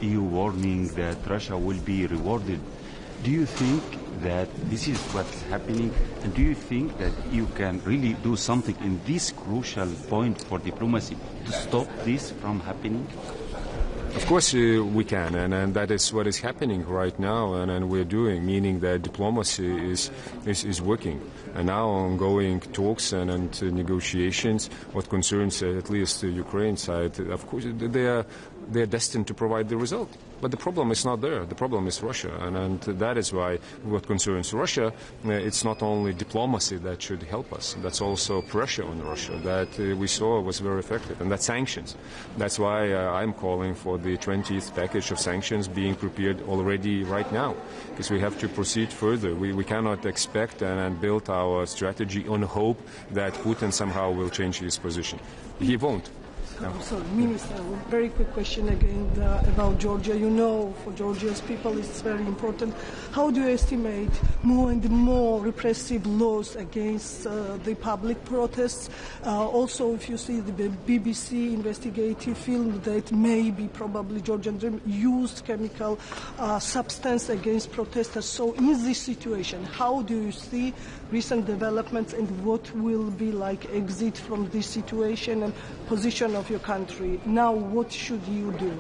EU warning that Russia will be rewarded. Do you think that this is what's happening? And do you think that you can really do something in this crucial point for diplomacy to stop this from happening? Of course we can, and that is what is happening right now, and we're doing, meaning that diplomacy is working. And now ongoing talks and negotiations, what concerns at least the Ukraine side, of course they are destined to provide the result. But the problem is not there. The problem is Russia, and that is why what concerns Russia, it's not only diplomacy that should help us. That's also pressure on Russia that we saw was very effective, and that's sanctions. That's why I'm calling for the 20th package of sanctions being prepared already right now, because we have to proceed further. We cannot expect and build our strategy on hope that Putin somehow will change his position. He won't. Sorry, Minister, very quick question again about Georgia. You know, for Georgia's people, it's very important. How do you estimate more and more repressive laws against the public protests? Also, if you see the BBC investigative film that maybe probably Georgian Dream used chemical substance against protesters. So in this situation, how do you see recent developments and what will be like exit from this situation and position of your country? Now, what should you do?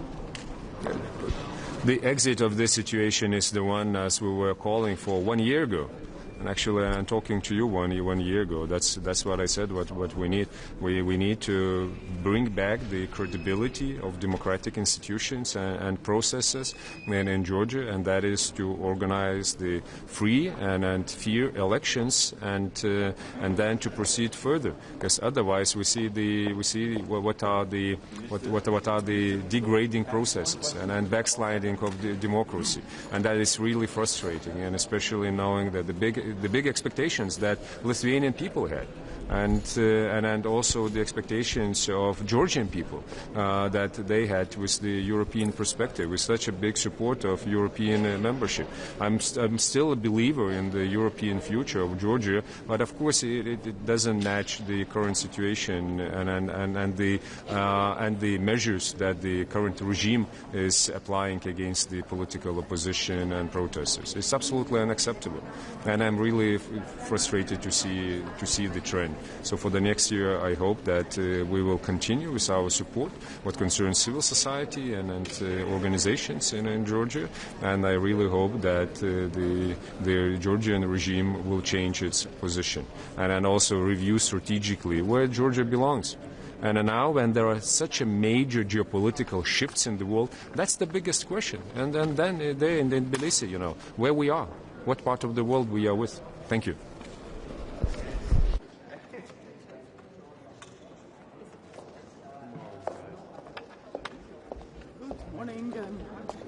The exit of this situation is the one as we were calling for 1 year ago. And actually, I'm talking to you one year ago. That's what I said. What we need, we need to bring back the credibility of democratic institutions and processes in Georgia, and that is to organize the free and fair elections, and then to proceed further. Because otherwise, we see what are the degrading processes and backsliding of the democracy, and that is really frustrating. And especially knowing that the big expectations that Lithuanian people had, and also the expectations of Georgian people that they had with the European perspective, with such a big support of European membership. I'm still a believer in the European future of Georgia, but of course it doesn't match the current situation and the measures that the current regime is applying against the political opposition and protesters. It's absolutely unacceptable, and I'm really frustrated to see the trend. So for the next year, I hope that we will continue with our support what concerns civil society and organizations in Georgia, and I really hope that the Georgian regime will change its position and also review strategically where Georgia belongs. And now, when there are such a major geopolitical shifts in the world, that's the biggest question. And then there in Tbilisi, where we are, what part of the world we are with. Thank you.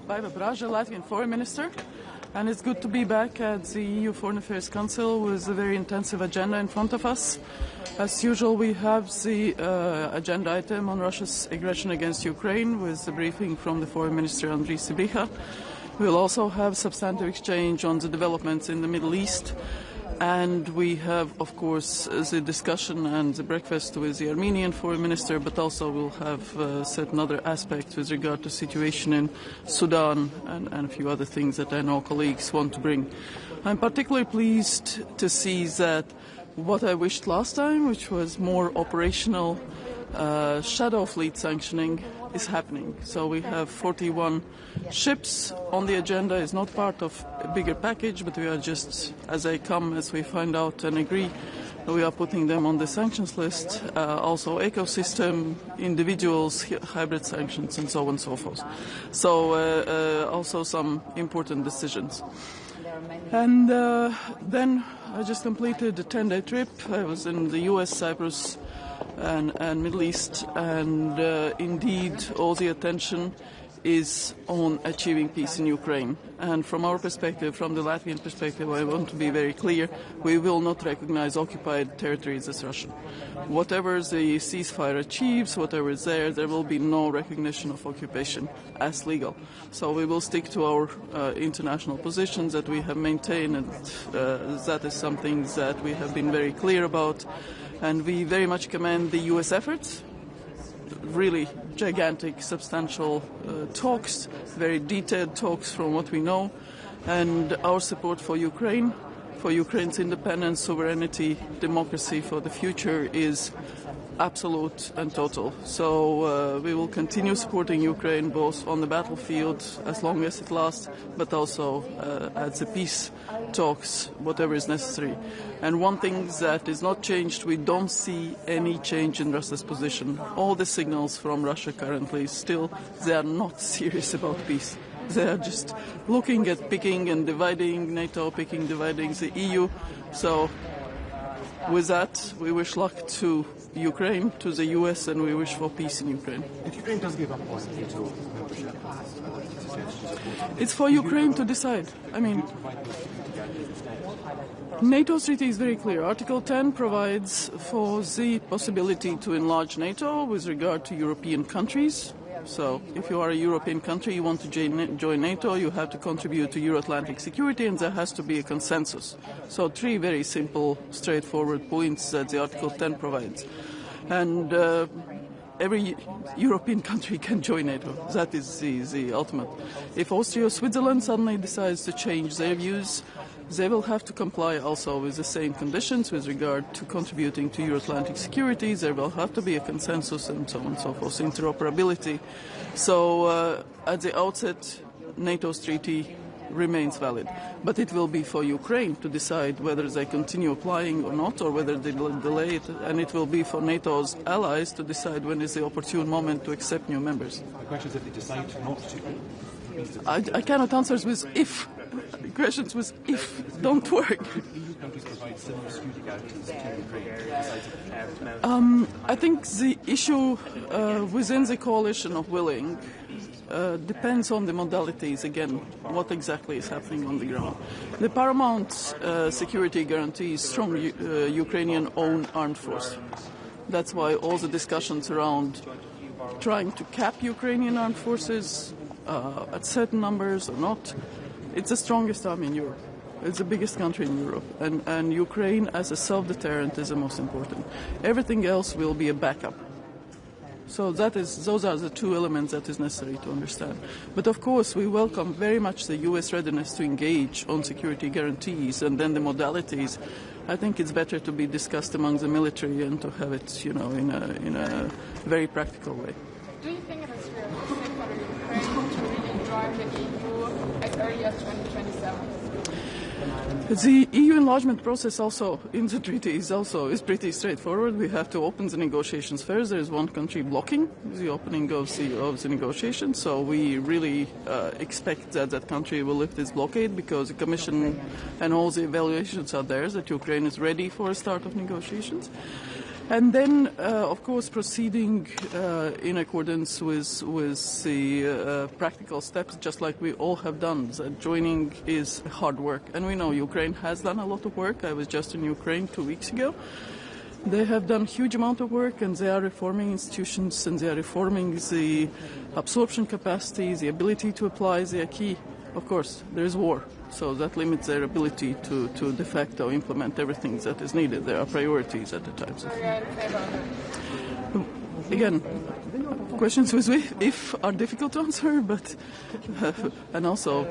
Baiva Braža, Latvian Foreign Minister, and it's good to be back at the EU Foreign Affairs Council with a very intensive agenda in front of us. As usual, we have the agenda item on Russia's aggression against Ukraine with a briefing from the Foreign Minister Andriy Sybiha. We'll also have substantive exchange on the developments in the Middle East. And we have, of course, the discussion and the breakfast with the Armenian Foreign Minister, but also we'll have certain other aspects with regard to situation in Sudan and a few other things that I know colleagues want to bring. I'm particularly pleased to see that what I wished last time, which was more operational shadow fleet sanctioning, is happening. So we have 41 ships on the agenda. Is not part of a bigger package, but we are just, as they come, as we find out and agree, we are putting them on the sanctions list. Also ecosystem, individuals, hybrid sanctions, and so on and so forth. So also some important decisions. And then I just completed a 10-day trip. I was in the US, Cyprus, and Middle East, and indeed all the attention is on achieving peace in Ukraine. And from our perspective, from the Latvian perspective, I want to be very clear, we will not recognize occupied territories as Russian. Whatever the ceasefire achieves, whatever is there will be no recognition of occupation as legal. So we will stick to our international positions that we have maintained, and that is something that we have been very clear about. And we very much commend the US efforts, really gigantic, substantial talks, very detailed talks from what we know, and our support for Ukraine, for Ukraine's independence, sovereignty, democracy for the future is absolute and total. So we will continue supporting Ukraine both on the battlefield as long as it lasts, but also at the peace talks, whatever is necessary. And one thing that is not changed, we don't see any change in Russia's position. All the signals from Russia currently still, they are not serious about peace. They are just looking at picking and dividing NATO, picking, dividing the EU. So with that, we wish luck to Ukraine to the US, and we wish for peace in Ukraine. If Ukraine does give up on NATO membership, it's for Ukraine to decide. I mean, NATO's treaty is very clear. Article 10 provides for the possibility to enlarge NATO with regard to European countries. So if you are a European country, you want to join NATO, you have to contribute to Euro-Atlantic security, and there has to be a consensus. So 3 very simple, straightforward points that the Article 10 provides. And every European country can join NATO. That is the ultimate. If Austria or Switzerland suddenly decides to change their views, they will have to comply also with the same conditions with regard to contributing to Euro-Atlantic security. There will have to be a consensus and so on and so forth, interoperability. So at the outset, NATO's treaty remains valid. But it will be for Ukraine to decide whether they continue applying or not, or whether they will delay it. And it will be for NATO's allies to decide when is the opportune moment to accept new members. The question is if they decide not to. I cannot answer with if. The questions with if don't work. EU countries provide similar security guarantees to Ukraine. I think the issue within the coalition of willing depends on the modalities, again, what exactly is happening on the ground. The paramount security guarantee is strong Ukrainian-owned armed force. That's why all the discussions around trying to cap Ukrainian armed forces at certain numbers or not, it's the strongest army in Europe. It's the biggest country in Europe. And Ukraine as a self-deterrent is the most important. Everything else will be a backup. So those are the 2 elements that is necessary to understand. But of course, we welcome very much the U.S. readiness to engage on security guarantees, and then the modalities. I think it's better to be discussed among the military and to have it, in a very practical way. Do you think it is realistic for Ukraine to really join the EU as early as 2027? The EU enlargement process also in the treaty is pretty straightforward. We have to open the negotiations first. There is one country blocking the opening of the negotiations, so we really expect that country will lift its blockade, because the Commission and all the evaluations are there that Ukraine is ready for a start of negotiations. And then, of course, proceeding in accordance with the practical steps, just like we all have done. Joining is hard work. And we know Ukraine has done a lot of work. I was just in Ukraine 2 weeks ago. They have done a huge amount of work, and they are reforming institutions, and they are reforming the absorption capacity, the ability to apply the acquis. Of course, there is war. So that limits their ability to de facto implement everything that is needed. There are priorities at the time. Again, questions with if are difficult to answer, but and also,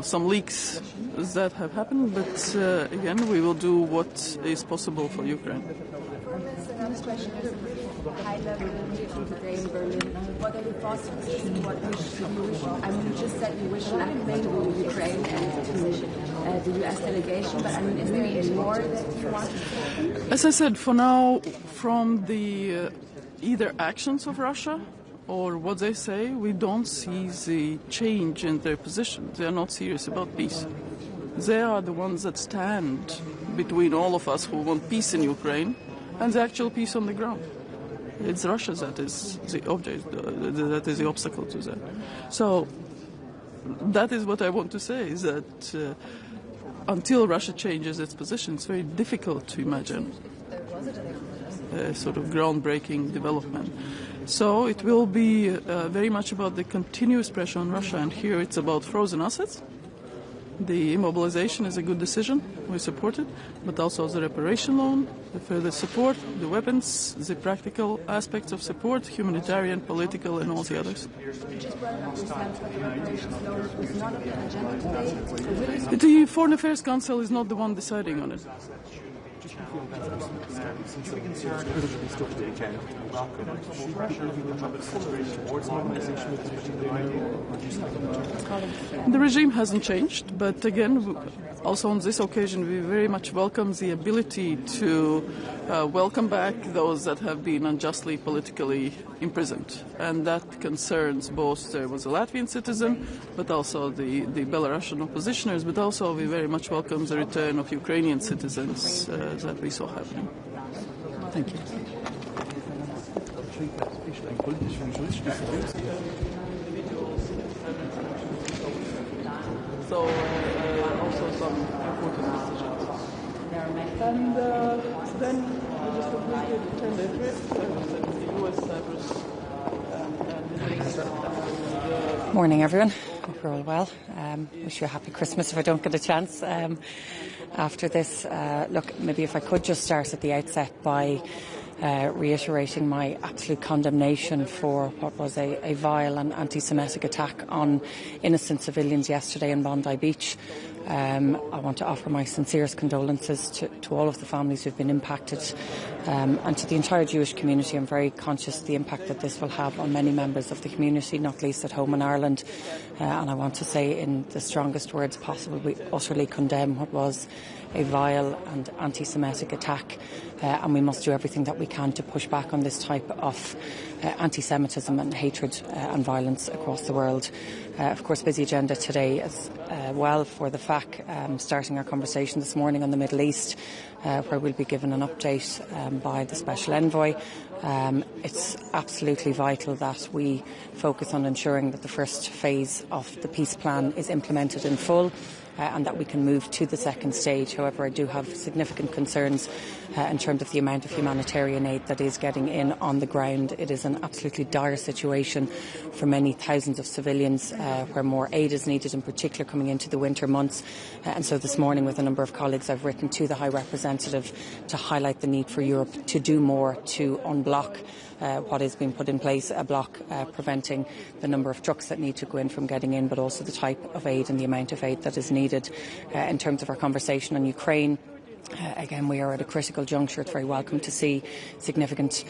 some leaks that have happened. But again, we will do what is possible for Ukraine. Another question is high-level meeting today in Berlin. What are your thoughts on this? What you just said you wish nothing to Ukraine and to the U.S. delegation, but is there any more that you want to say? As I said, for now, from the either actions of Russia or what they say, we don't see the change in their position. They are not serious about peace. They are the ones that stand between all of us who want peace in Ukraine and the actual peace on the ground. It's Russia that is the object, that is the obstacle to that. So that is what I want to say, is that until Russia changes its position, it's very difficult to imagine a sort of groundbreaking development. So it will be very much about the continuous pressure on Russia, and here it's about frozen assets. The immobilization is a good decision, we support it, but also the reparation loan, the further support, the weapons, the practical aspects of support, humanitarian, political, and all the others. The Foreign Affairs Council is not the one deciding on it. The regime hasn't changed, but again, also on this occasion, we very much welcome the ability to welcome back those that have been unjustly politically imprisoned. And that concerns both, there was a Latvian citizen, but also the Belarusian oppositioners, but also we very much welcome the return of Ukrainian citizens that we saw happening. Thank you. So also some important decisions. And then we just completed 10 day trip the US, Cyprus, and Morning, everyone. Hope you're all well. Wish you a happy Christmas if I don't get a chance after this. Look, maybe if I could just start at the outset by reiterating my absolute condemnation for what was a vile and anti-Semitic attack on innocent civilians yesterday in Bondi Beach. I want to offer my sincerest condolences to all of the families who've been impacted and to the entire Jewish community. I'm very conscious of the impact that this will have on many members of the community, not least at home in Ireland. And I want to say in the strongest words possible, we utterly condemn what was a vile and anti-Semitic attack, and we must do everything that we can to push back on this type of anti-Semitism and hatred and violence across the world. Of course, busy agenda today as well for the FAC, starting our conversation this morning on the Middle East, where we'll be given an update by the Special Envoy. It's absolutely vital that we focus on ensuring that the first phase of the peace plan is implemented in full, and that we can move to the second stage. However, I do have significant concerns in terms of the amount of humanitarian aid that is getting in on the ground. It is an absolutely dire situation for many thousands of civilians where more aid is needed, in particular coming into the winter months. And so this morning, with a number of colleagues, I've written to the High Representative to highlight the need for Europe to do more to unblock what has been put in place, a block preventing the number of trucks that need to go in from getting in, but also the type of aid and the amount of aid that is needed. In terms of our conversation on Ukraine, again, we are at a critical juncture. It's very welcome to see significant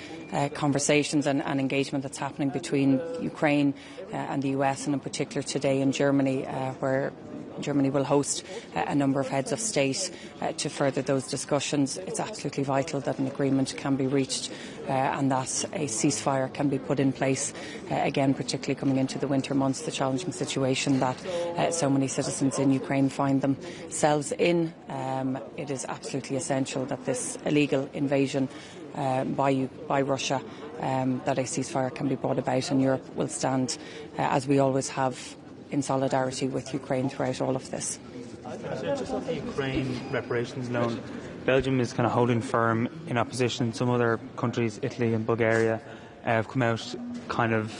conversations and engagement that's happening between Ukraine and the US, and in particular today in Germany, where Germany will host a number of heads of state to further those discussions. It's absolutely vital that an agreement can be reached and that a ceasefire can be put in place, again, particularly coming into the winter months, the challenging situation that so many citizens in Ukraine find themselves in. It is absolutely essential that this illegal invasion by Russia, that a ceasefire can be brought about, and Europe will stand, as we always have, in solidarity with Ukraine throughout all of this. Just on the Ukraine reparations loan, Belgium is kind of holding firm in opposition. Some other countries, Italy and Bulgaria, have come out kind of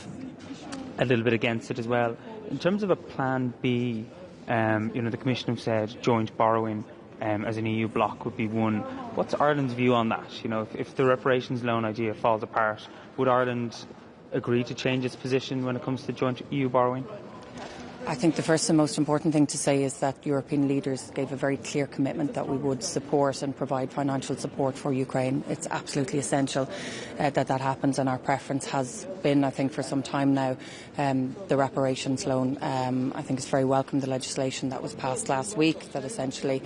a little bit against it as well. In terms of a plan B, the Commission have said joint borrowing as an EU bloc would be one. What's Ireland's view on that? If the reparations loan idea falls apart, would Ireland agree to change its position when it comes to joint EU borrowing? I think the first and most important thing to say is that European leaders gave a very clear commitment that we would support and provide financial support for Ukraine. It's absolutely essential that happens, and our preference has been, I think, for some time now, the reparations loan. I think it's very welcome, the legislation that was passed last week that essentially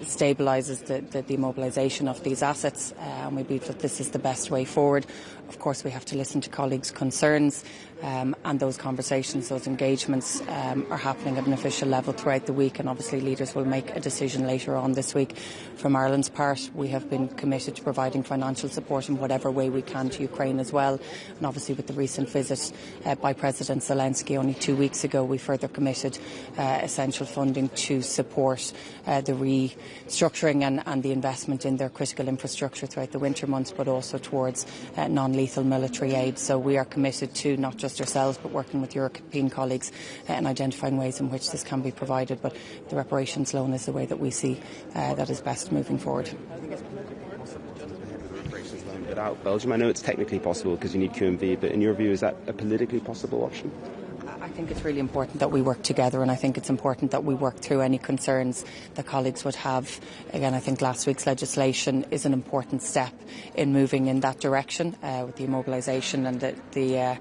stabilises the mobilisation of these assets, and we believe that this is the best way forward. Of course, we have to listen to colleagues' concerns, and those conversations, those engagements are happening at an official level throughout the week, and obviously leaders will make a decision later on this week. From Ireland's part, we have been committed to providing financial support in whatever way we can to Ukraine as well, and obviously with the recent visit by President Zelensky only 2 weeks ago, we further committed essential funding to support the restructuring and the investment in their critical infrastructure throughout the winter months, but also towards non-lethal military aid. So we are committed to not just ourselves but working with European colleagues and identifying ways in which this can be provided. But the reparations loan is the way that we see that is best moving forward. Without Belgium, I know it's technically possible because you need QMV, but in your view, is that a politically possible option? I think it's really important that we work together, and I think it's important that we work through any concerns that colleagues would have. Again, I think last week's legislation is an important step in moving in that direction with the immobilisation and the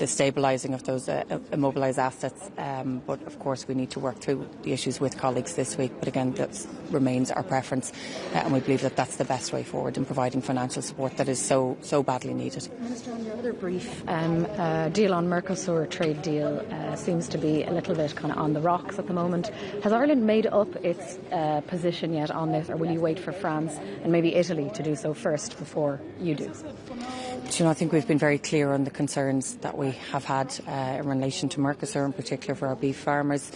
stabilising of those immobilised assets. But of course we need to work through the issues with colleagues this week. But again, that remains our preference, and we believe that that's the best way forward in providing financial support that is so badly needed. Minister, on your other brief, deal on Mercosur trade deal seems to be a little bit kind of on the rocks at the moment. Has Ireland made up its position yet on this, or will you wait for France and maybe Italy to do so first before you do? I think we've been very clear on the concerns that we have had in relation to Mercosur, in particular for our beef farmers.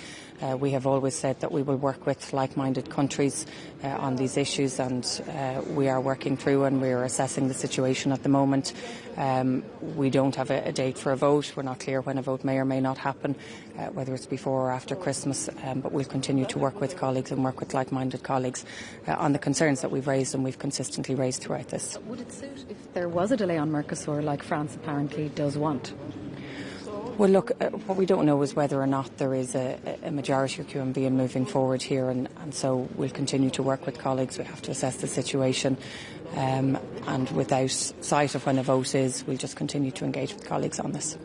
We have always said that we will work with like-minded countries on these issues, and we are working through and we are assessing the situation at the moment. We don't have a date for a vote. We're not clear when a vote may or may not happen, whether it's before or after Christmas, but we'll continue to work with colleagues and work with like-minded colleagues on the concerns that we've raised and we've consistently raised throughout this. Would it suit if there was a delay on Mercosur, like France apparently does want? Well, look, what we don't know is whether or not there is a majority of QMV moving forward here, and so we'll continue to work with colleagues. We have to assess the situation, and without sight of when a vote is, we'll just continue to engage with colleagues on this.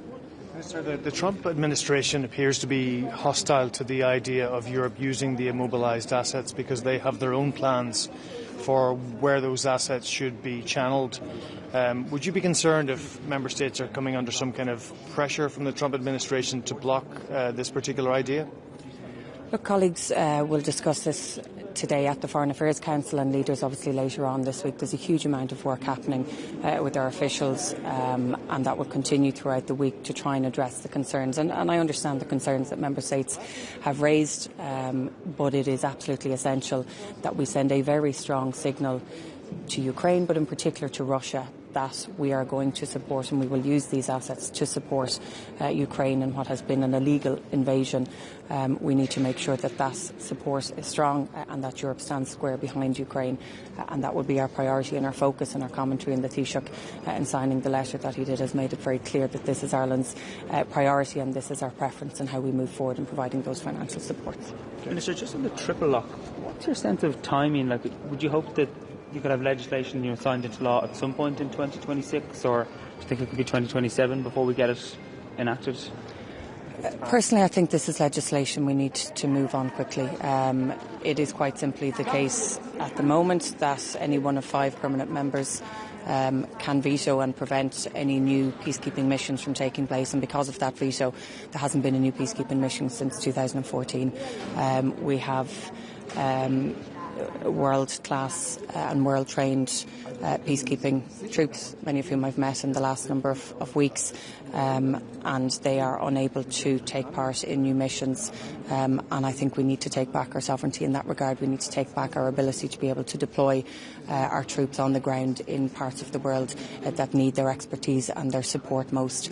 Minister, the Trump administration appears to be hostile to the idea of Europe using the immobilised assets because they have their own plans for where those assets should be channelled. Would you be concerned if member states are coming under some kind of pressure from the Trump administration to block this particular idea? Look, colleagues will discuss this today at the Foreign Affairs Council, and leaders obviously later on this week. There's a huge amount of work happening with our officials, and that will continue throughout the week to try and address the concerns. And I understand the concerns that member states have raised, but it is absolutely essential that we send a very strong signal to Ukraine, but in particular to Russia, that we are going to support and we will use these assets to support Ukraine in what has been an illegal invasion. We need to make sure that that support is strong and that Europe stands square behind Ukraine, and that will be our priority and our focus and our commentary in the Taoiseach in signing the letter that he did has made it very clear that this is Ireland's priority and this is our preference in how we move forward in providing those financial supports. Minister, just on the triple lock, what's your sense of timing? Like, would you hope that you could have legislation signed into law at some point in 2026, or do you think it could be 2027 before we get it enacted? Personally, I think this is legislation we need to move on quickly. It is quite simply the case at the moment that any one of 5 permanent members can veto and prevent any new peacekeeping missions from taking place, and because of that veto there hasn't been a new peacekeeping mission since 2014. We have world-class and world-trained peacekeeping troops, many of whom I've met in the last number of weeks, and they are unable to take part in new missions, and I think we need to take back our sovereignty in that regard. We need to take back our ability to be able to deploy our troops on the ground in parts of the world that need their expertise and their support most.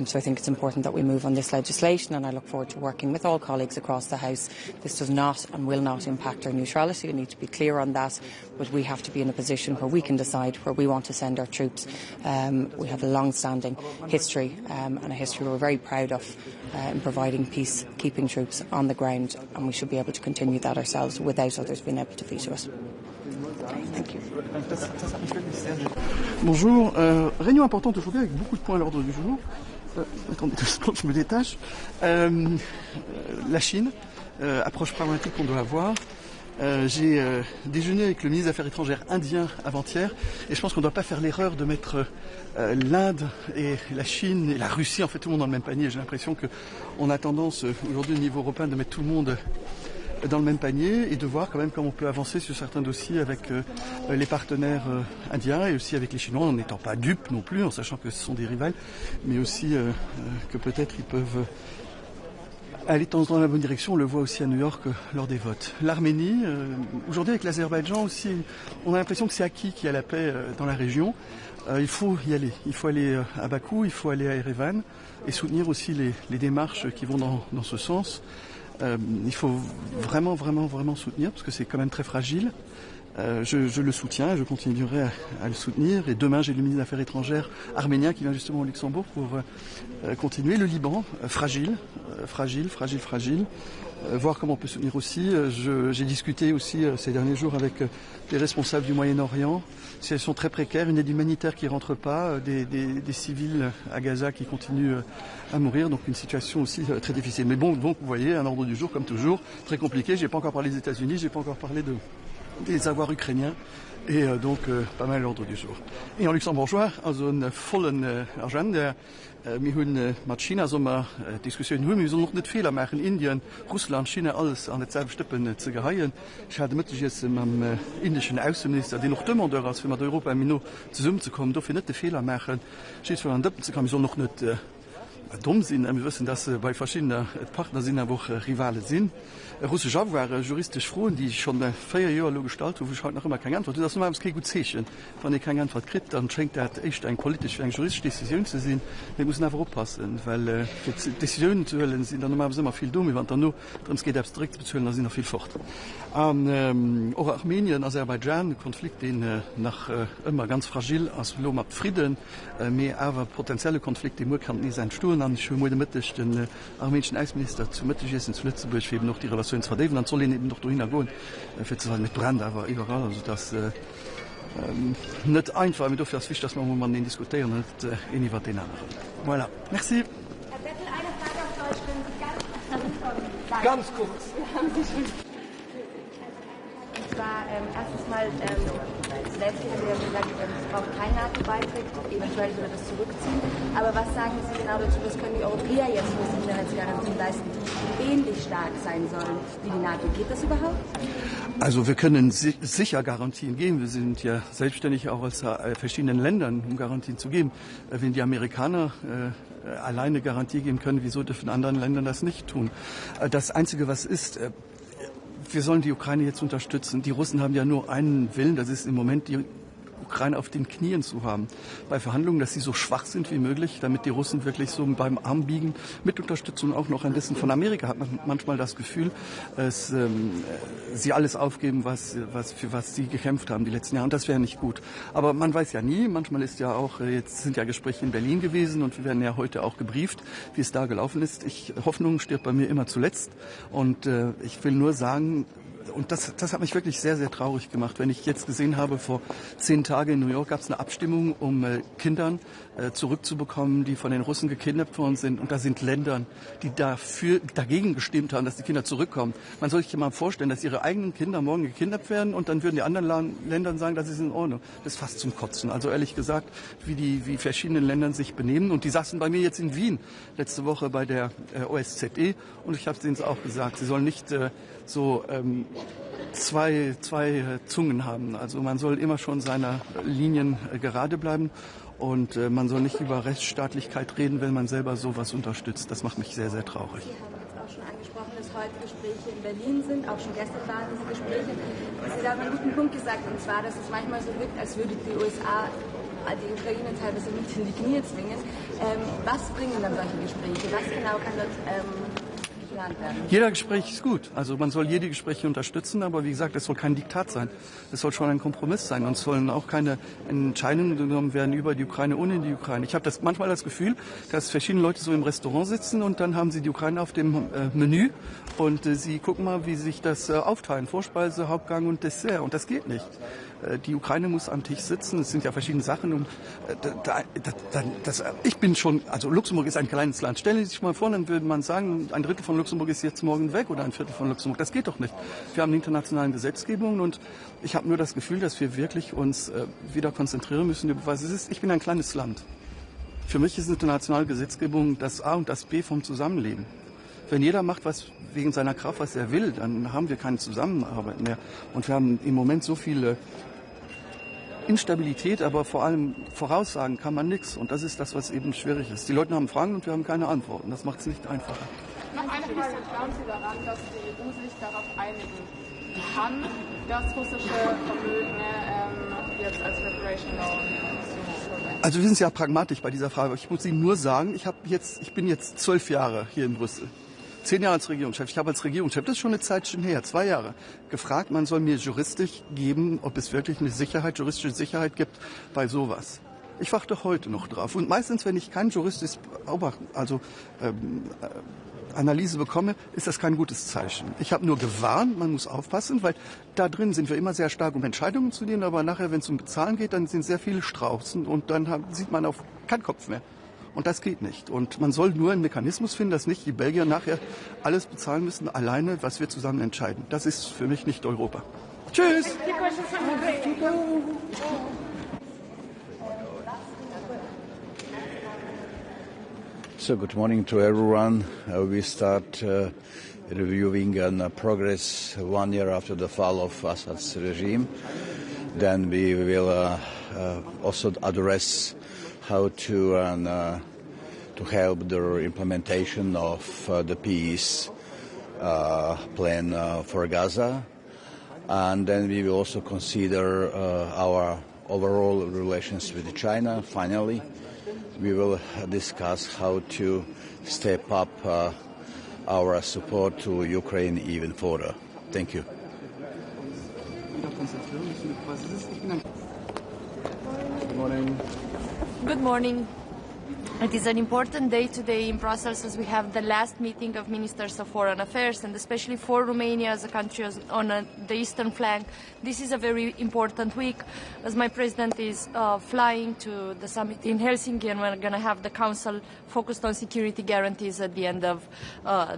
So I think it's important that we move on this legislation, and I look forward to working with all colleagues across the House. This does not and will not impact our neutrality. We need to be clear on that, but we have to be in a position where we can decide where we want to send our troops. We have a long-standing history and a history we're very proud of in providing peacekeeping troops on the ground, and we should be able to continue that ourselves without others being able to veto it. Thank you. Bonjour. Réunion importante aujourd'hui avec beaucoup de points à l'ordre du jour. Attendez 2 secondes, je me détache. La Chine, approche pragmatique qu'on doit avoir. J'ai déjeuné avec le ministre des Affaires étrangères indien avant-hier, et je pense qu'on ne doit pas faire l'erreur de mettre l'Inde et la Chine et la Russie, en fait tout le monde dans le même panier. J'ai l'impression qu'on a tendance aujourd'hui au niveau européen de mettre tout le monde dans le même panier et de voir quand même comment on peut avancer sur certains dossiers avec les partenaires indiens et aussi avec les Chinois, en n'étant pas dupes non plus, en sachant que ce sont des rivales, mais aussi que peut-être ils peuvent aller dans la bonne direction. On le voit aussi à New York lors des votes. L'Arménie, aujourd'hui avec l'Azerbaïdjan aussi, on a l'impression que c'est acquis qu'il y a la paix dans la région. Il faut y aller. Il faut aller à Bakou, il faut aller à Erevan et soutenir aussi les démarches qui vont dans ce sens. Il faut vraiment soutenir parce que c'est quand même très fragile. Je le soutiens, je continuerai à le soutenir. Et demain, j'ai le ministre des Affaires étrangères arménien qui vient justement au Luxembourg pour continuer. Le Liban, fragile. Voir comment on peut soutenir aussi. J'ai discuté aussi ces derniers jours avec les responsables du Moyen-Orient. Elles sont très précaires, une aide humanitaire qui ne rentre pas, des civils à Gaza qui continuent à mourir, donc une situation aussi très difficile. Mais bon, donc vous voyez, un ordre du jour comme toujours, très compliqué. Je n'ai pas encore parlé des États-Unis, je n'ai pas encore parlé des avoirs ukrainiens. Et donc pas mal l'ordre du jour. Et en luxembourgeois, also einen vollen Agenda. Wir haben mit China sommer Diskussionen haben, wir sollen noch nicht Fehler machen, Indien, Russland, China, alles an derselben Stippen zu geheien. Ich hatte mit jetzt mit dem indischen Außenminister, der noch demandeur ist, für mit Europa zusammenzukommen, dafür nicht die Fehler machen, steht für einen Dippen zu kommen, wir sollen noch nicht dumm sind. Wir wissen, dass bei verschiedenen Partnern sind, wo Rivale sind. Russische Abwehr, juristisch Frauen, die schon 4 Jahre gestaltet haben, ich halt noch immer keine Antwort. Das ist kein gutes Zeichen. Wenn ich keine Antwort kriege, dann schenkt das echt eine politische, eine juristische Decision zu sein. Wir müssen einfach aufpassen, weil Decisionen zu hören sind dann normalerweise immer viel dumm, wenn dann nur darum geht, direkt zu bezahlen, dann sind noch viel fort. Auch Armenien, Aserbaidschan, Konflikt, den nach immer ganz fragil als Lom ab Frieden, mehr aber potenzielle Konflikte, die kann nicht sein Stuhl an. Ich habe mit den armenischen Außenminister zu Mittag ist in Lützeburg eben noch die Relation zu verdecken, dann soll ihn eben noch dahin gehen, für zu sagen, mit Brand, aber überall, also das nicht einfach, mit dafür ist wichtig, dass man den diskutieren und nicht was den anderen. Voilà, merci. Herr Bettel, eine Frage auf Deutsch, können Sie ganz kurz. Und zwar erstens mal, selbst haben wir ja gesagt, es braucht keinen NATO-Beitritt, eventuell würde das zurückziehen. Aber was sagen Sie genau dazu, was können die Europäer jetzt für Sicherheitsgarantien leisten, die ähnlich stark sein sollen wie die NATO? Geht das überhaupt? Also wir können sicher Garantien geben. Wir sind ja selbstständig auch aus verschiedenen Ländern, um Garantien zu geben. Wenn die Amerikaner alleine Garantie geben können, wieso dürfen andere Länder das nicht tun? Das Einzige, was ist, wir sollen die Ukraine jetzt unterstützen. Die Russen haben ja nur einen Willen, das ist im Moment die Ukraine auf den Knien zu haben. Bei Verhandlungen, dass sie so schwach sind wie möglich, damit die Russen wirklich so beim Arm biegen. Mit Unterstützung auch noch ein bisschen von Amerika hat man manchmal das Gefühl, dass sie alles aufgeben, für was sie gekämpft haben die letzten Jahre. Und das wäre nicht gut. Aber man weiß ja nie. Manchmal ist ja auch, jetzt sind ja Gespräche in Berlin gewesen und wir werden ja heute auch gebrieft, wie es da gelaufen ist. Hoffnung stirbt bei mir immer zuletzt. Und ich will nur sagen, und das hat mich wirklich sehr, sehr traurig gemacht. Wenn ich jetzt gesehen habe, vor 10 Tagen in New York gab es eine Abstimmung, um Kindern zurückzubekommen, die von den Russen gekidnappt worden sind. Und da sind Länder, die dagegen gestimmt haben, dass die Kinder zurückkommen. Man soll sich mal vorstellen, dass ihre eigenen Kinder morgen gekidnappt werden und dann würden die anderen Länder sagen, das ist in Ordnung. Das ist fast zum Kotzen. Also ehrlich gesagt, wie verschiedene Länder sich benehmen. Und die saßen bei mir jetzt in Wien letzte Woche bei der OSZE und ich habe es ihnen auch gesagt, sie sollen nicht zwei Zungen haben. Also man soll immer schon seiner Linien gerade bleiben und man soll nicht über Rechtsstaatlichkeit reden, wenn man selber sowas unterstützt. Das macht mich sehr, sehr traurig. Sie haben jetzt auch schon angesprochen, dass heute Gespräche in Berlin sind. Auch schon gestern waren diese Gespräche. Sie haben einen guten Punkt gesagt, und zwar, dass es manchmal so wirkt, als würde die USA die Ukraine teilweise nicht in die Knie zwingen. Was bringen dann solche Gespräche? Was genau kann dort Jeder Gespräch ist gut. Also man soll jede Gespräche unterstützen, aber wie gesagt, es soll kein Diktat sein. Es soll schon ein Kompromiss sein und es sollen auch keine Entscheidungen genommen werden über die Ukraine, ohne die Ukraine. Ich habe manchmal das Gefühl, dass verschiedene Leute so im Restaurant sitzen und dann haben sie die Ukraine auf dem Menü und sie gucken mal, wie sich das aufteilen. Vorspeise, Hauptgang und Dessert. Und das geht nicht. Die Ukraine muss am Tisch sitzen. Es sind ja verschiedene Sachen. Und ich bin schon, also Luxemburg ist ein kleines Land. Stellen Sie sich mal vor, dann würde man sagen, ein Drittel von Luxemburg ist jetzt morgen weg oder ein Viertel von Luxemburg. Das geht doch nicht. Wir haben internationalen Gesetzgebungen und ich habe nur das Gefühl, dass wir wirklich uns wieder konzentrieren müssen, was es ist. Ich bin ein kleines Land. Für mich ist internationale Gesetzgebung das A und das B vom Zusammenleben. Wenn jeder macht, was wegen seiner Kraft, was er will, dann haben wir keine Zusammenarbeit mehr. Und wir haben im Moment so viele Instabilität, aber vor allem voraussagen kann man nichts. Und das ist das, was eben schwierig ist. Die Leute haben Fragen und wir haben keine Antworten. Das macht es nicht einfacher. Noch eine Frage. Glauben Sie daran, dass die EU sich darauf einigen kann, das russische Vermögen jetzt als Reparation Law zu verwenden? Also wir sind ja pragmatisch bei dieser Frage. Ich muss Ihnen nur sagen, ich bin jetzt 12 Jahre hier in Brüssel. 10 Jahre als Regierungschef. Ich habe als Regierungschef, das ist schon eine Zeit schon her, 2 Jahre, gefragt, man soll mir juristisch geben, ob es wirklich eine juristische Sicherheit gibt bei sowas. Ich warte heute noch drauf. Und meistens, wenn ich kein juristisches Analyse bekomme, ist das kein gutes Zeichen. Ich habe nur gewarnt, man muss aufpassen, weil da drin sind wir immer sehr stark, um Entscheidungen zu nehmen, aber nachher, wenn es um Bezahlen geht, dann sind sehr viele Straußen und dann sieht man auf keinen Kopf mehr. Und das geht nicht. Und man soll nur einen Mechanismus finden, dass nicht die Belgier nachher alles bezahlen müssen, alleine, was wir zusammen entscheiden. Das ist für mich nicht Europa. Tschüss! So good morning to everyone. We start reviewing progress 1 year after the fall of Assad's regime. Then we will also address how to help the implementation of the peace plan for Gaza. And then we will also consider our overall relations with China. Finally, we will discuss how to step up our support to Ukraine even further. Thank you. Good morning. Good morning. It is an important day today in Brussels as we have the last meeting of Ministers of Foreign Affairs, and especially for Romania as a country on the eastern flank. This is a very important week as my president is flying to the summit in Helsinki, and we're going to have the council focused on security guarantees at the end of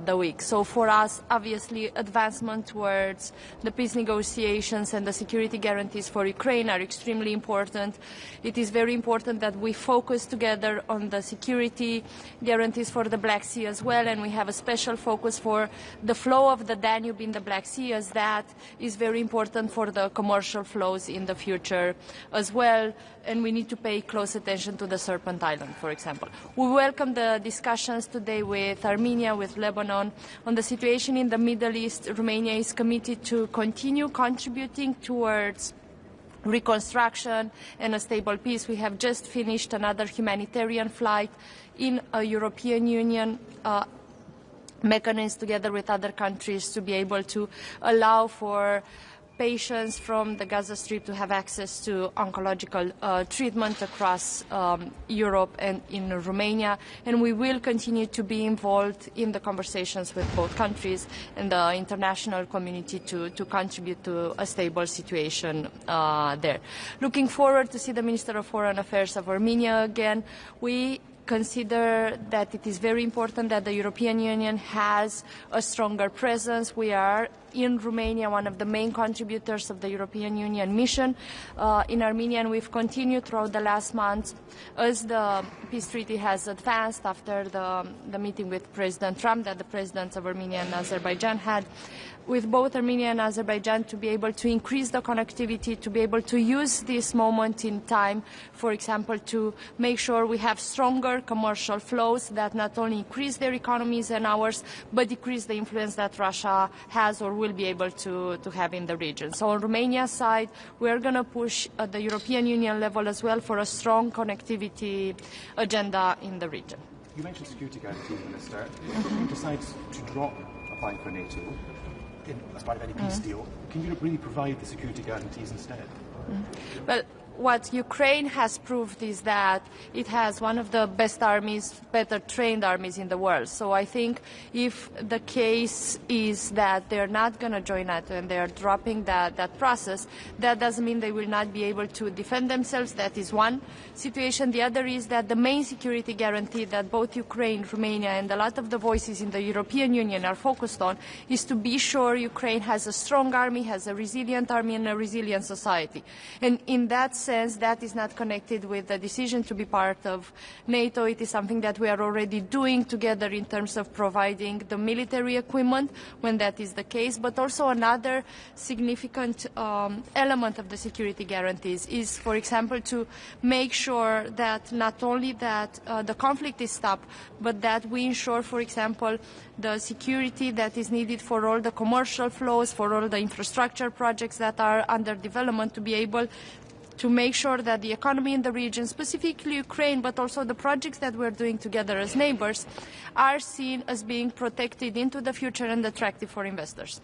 the week. So for us, obviously, advancement towards the peace negotiations and the security guarantees for Ukraine are extremely important. It is very important that we focus together on the security guarantees for the Black Sea as well, and we have a special focus for the flow of the Danube in the Black Sea, as that is very important for the commercial flows in the future as well, and we need to pay close attention to the Serpent Island, for example. We welcome the discussions today with Armenia, with Lebanon, on the situation in the Middle East. Romania is committed to continue contributing towards reconstruction and a stable peace. We have just finished another humanitarian flight in a European Union mechanism together with other countries to be able to allow for patients from the Gaza Strip to have access to oncological treatment across Europe and in Romania. And we will continue to be involved in the conversations with both countries and the international community to contribute to a stable situation there. Looking forward to see the Minister of Foreign Affairs of Armenia again. We consider that it is very important that the European Union has a stronger presence. We are in Romania one of the main contributors of the European Union mission in Armenia, and we've continued throughout the last months as the peace treaty has advanced after the meeting with President Trump that the presidents of Armenia and Azerbaijan had with both Armenia and Azerbaijan, to be able to increase the connectivity, to be able to use this moment in time, for example, to make sure we have stronger commercial flows that not only increase their economies and ours, but decrease the influence that Russia has or will be able to have in the region. So on Romania's side, we are going to push at the European Union level as well for a strong connectivity agenda in the region. You mentioned security guarantees, Minister. If the EU decides to drop applying for NATO as part of any peace deal, can Europe really provide the security guarantees instead? Well, what Ukraine has proved is that it has one of the best armies, better trained armies in the world. So I think if the case is that they're not going to join NATO and they're dropping that process, that doesn't mean they will not be able to defend themselves. That is one situation. The other is that the main security guarantee that both Ukraine, Romania and a lot of the voices in the European Union are focused on is to be sure Ukraine has a strong army, has a resilient army and a resilient society. And in that sense, that is not connected with the decision to be part of NATO. It is something that we are already doing together in terms of providing the military equipment when that is the case. But also another significant element of the security guarantees is, for example, to make sure that not only that the conflict is stopped, but that we ensure, for example, the security that is needed for all the commercial flows, for all the infrastructure projects that are under development, to be able to make sure that the economy in the region, specifically Ukraine, but also the projects that we're doing together as neighbors, are seen as being protected into the future and attractive for investors.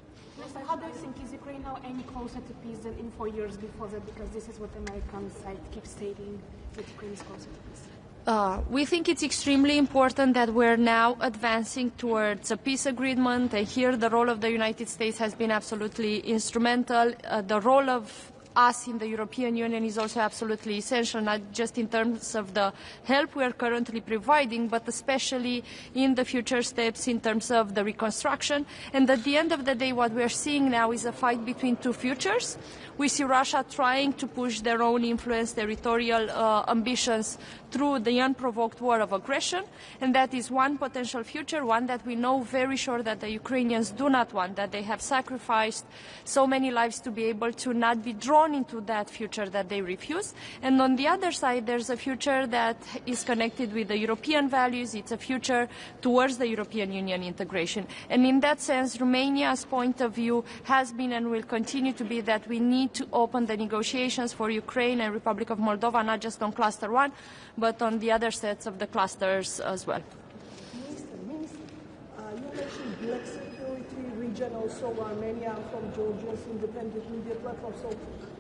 How do you think, is Ukraine now any closer to peace than in 4 years before that? Because this is what the American side keeps stating, that Ukraine is closer to peace. We think it's extremely important that we're now advancing towards a peace agreement, and here the role of the United States has been absolutely instrumental. The role of us in the European Union is also absolutely essential, not just in terms of the help we are currently providing, but especially in the future steps in terms of the reconstruction. And at the end of the day, what we are seeing now is a fight between two futures. We see Russia trying to push their own influence, territorial ambitions through the unprovoked war of aggression, and that is one potential future, one that we know very sure that the Ukrainians do not want, that they have sacrificed so many lives to be able to not be drawn into that future that they refuse. And on the other side, there's a future that is connected with the European values. It's a future towards the European Union integration. And in that sense, Romania's point of view has been and will continue to be that we need to open the negotiations for Ukraine and Republic of Moldova, not just on Cluster 1, but on the other sets of the clusters as well. Minister, you mentioned black security region, also Armenia from Georgia's independent media platform. So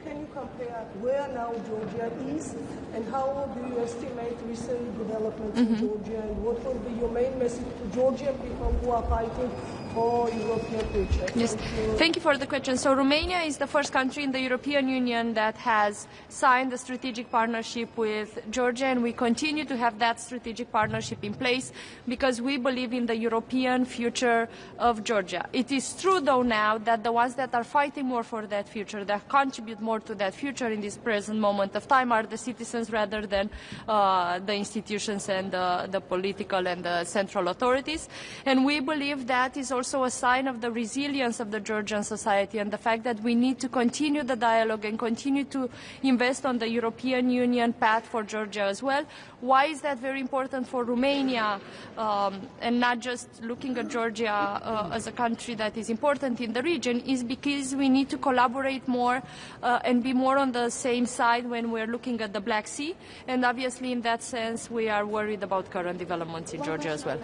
can you compare where now Georgia is and how do you estimate recent developments in Georgia, and what will be your main message to Georgian people who are fighting for European future? Yes, thank you for the question. So Romania is the first country in the European Union that has signed a strategic partnership with Georgia, and we continue to have that strategic partnership in place because we believe in the European future of Georgia. It is true, though, now that the ones that are fighting more for that future, that contribute more to that future in this present moment of time, are the citizens rather than the institutions and the political and the central authorities. And we believe that is also a sign of the resilience of the Georgian society and the fact that we need to continue the dialogue and continue to invest on the European Union path for Georgia as well. Why is that very important for Romania, and not just looking at Georgia as a country that is important in the region, is because we need to collaborate more and be more on the same side when we're looking at the Black Sea. And obviously in that sense we are worried about current developments in Georgia as well.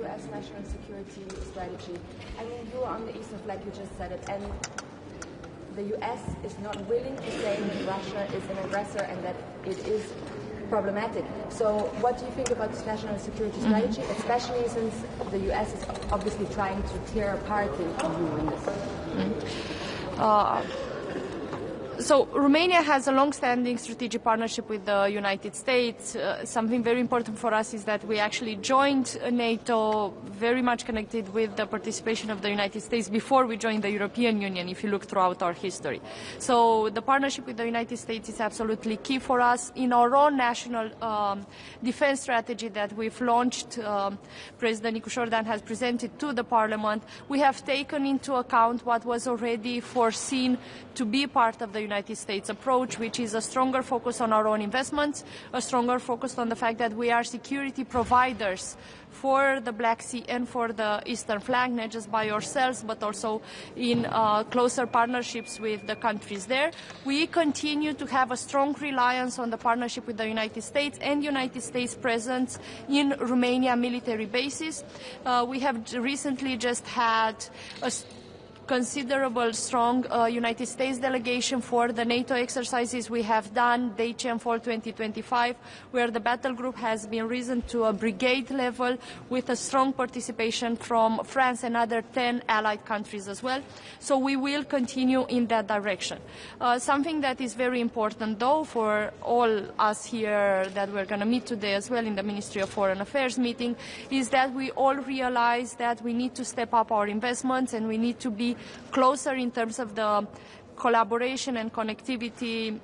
U.S. national security strategy. I mean, you are on the east of, like you just said it, and the U.S. is not willing to say that Russia is an aggressor and that it is problematic. So what do you think about this national security strategy, especially since the U.S. is obviously trying to tear apart the EU in this? So Romania has a long-standing strategic partnership with the United States. Something very important for us is that we actually joined NATO, very much connected with the participation of the United States before we joined the European Union, if you look throughout our history. So the partnership with the United States is absolutely key for us. In our own national defense strategy that we've launched, President Nicu has presented to the Parliament, we have taken into account what was already foreseen to be part of the United States approach, which is a stronger focus on our own investments, a stronger focus on the fact that we are security providers for the Black Sea and for the eastern flank, not just by ourselves, but also in closer partnerships with the countries there. We continue to have a strong reliance on the partnership with the United States and United States presence in Romania military bases. We have recently just had a considerable strong United States delegation for the NATO exercises we have done, DCM Fall 2025, where the battle group has been risen to a brigade level with a strong participation from France and other 10 allied countries as well. So we will continue in that direction. Something that is very important, though, for all us here that we're going to meet today as well in the Ministry of Foreign Affairs meeting, is that we all realize that we need to step up our investments and we need to be closer in terms of the collaboration and connectivity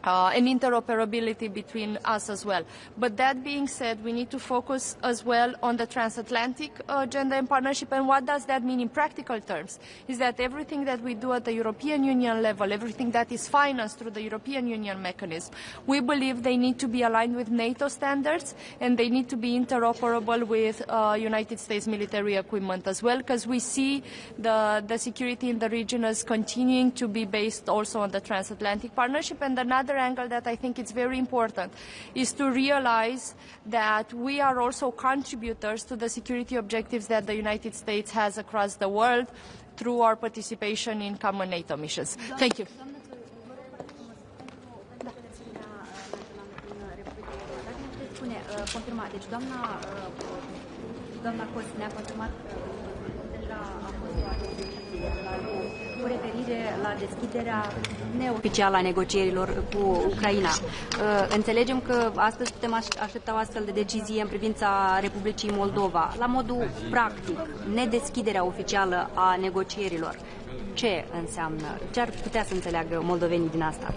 and interoperability between us as well. But that being said, we need to focus as well on the transatlantic agenda and partnership. And what does that mean in practical terms? Is that everything that we do at the European Union level, everything that is financed through the European Union mechanism, we believe they need to be aligned with NATO standards and they need to be interoperable with United States military equipment as well, because we see the security in the region as continuing to be based also on the transatlantic partnership. And another angle that I think is very important is to realize that we are also contributors to the security objectives that the United States has across the world through our participation in common NATO missions. Thank you. Doamna Cost ne-a confirmat deja a fost Cu referire la deschiderea neoficială a negocierilor cu Ucraina. Înțelegem că astăzi putem aștepta o astfel de decizie în privința Republicii Moldova. La modul practic, nedeschiderea oficială a negocierilor, ce înseamnă? Ce ar putea să înțeleagă moldovenii din asta?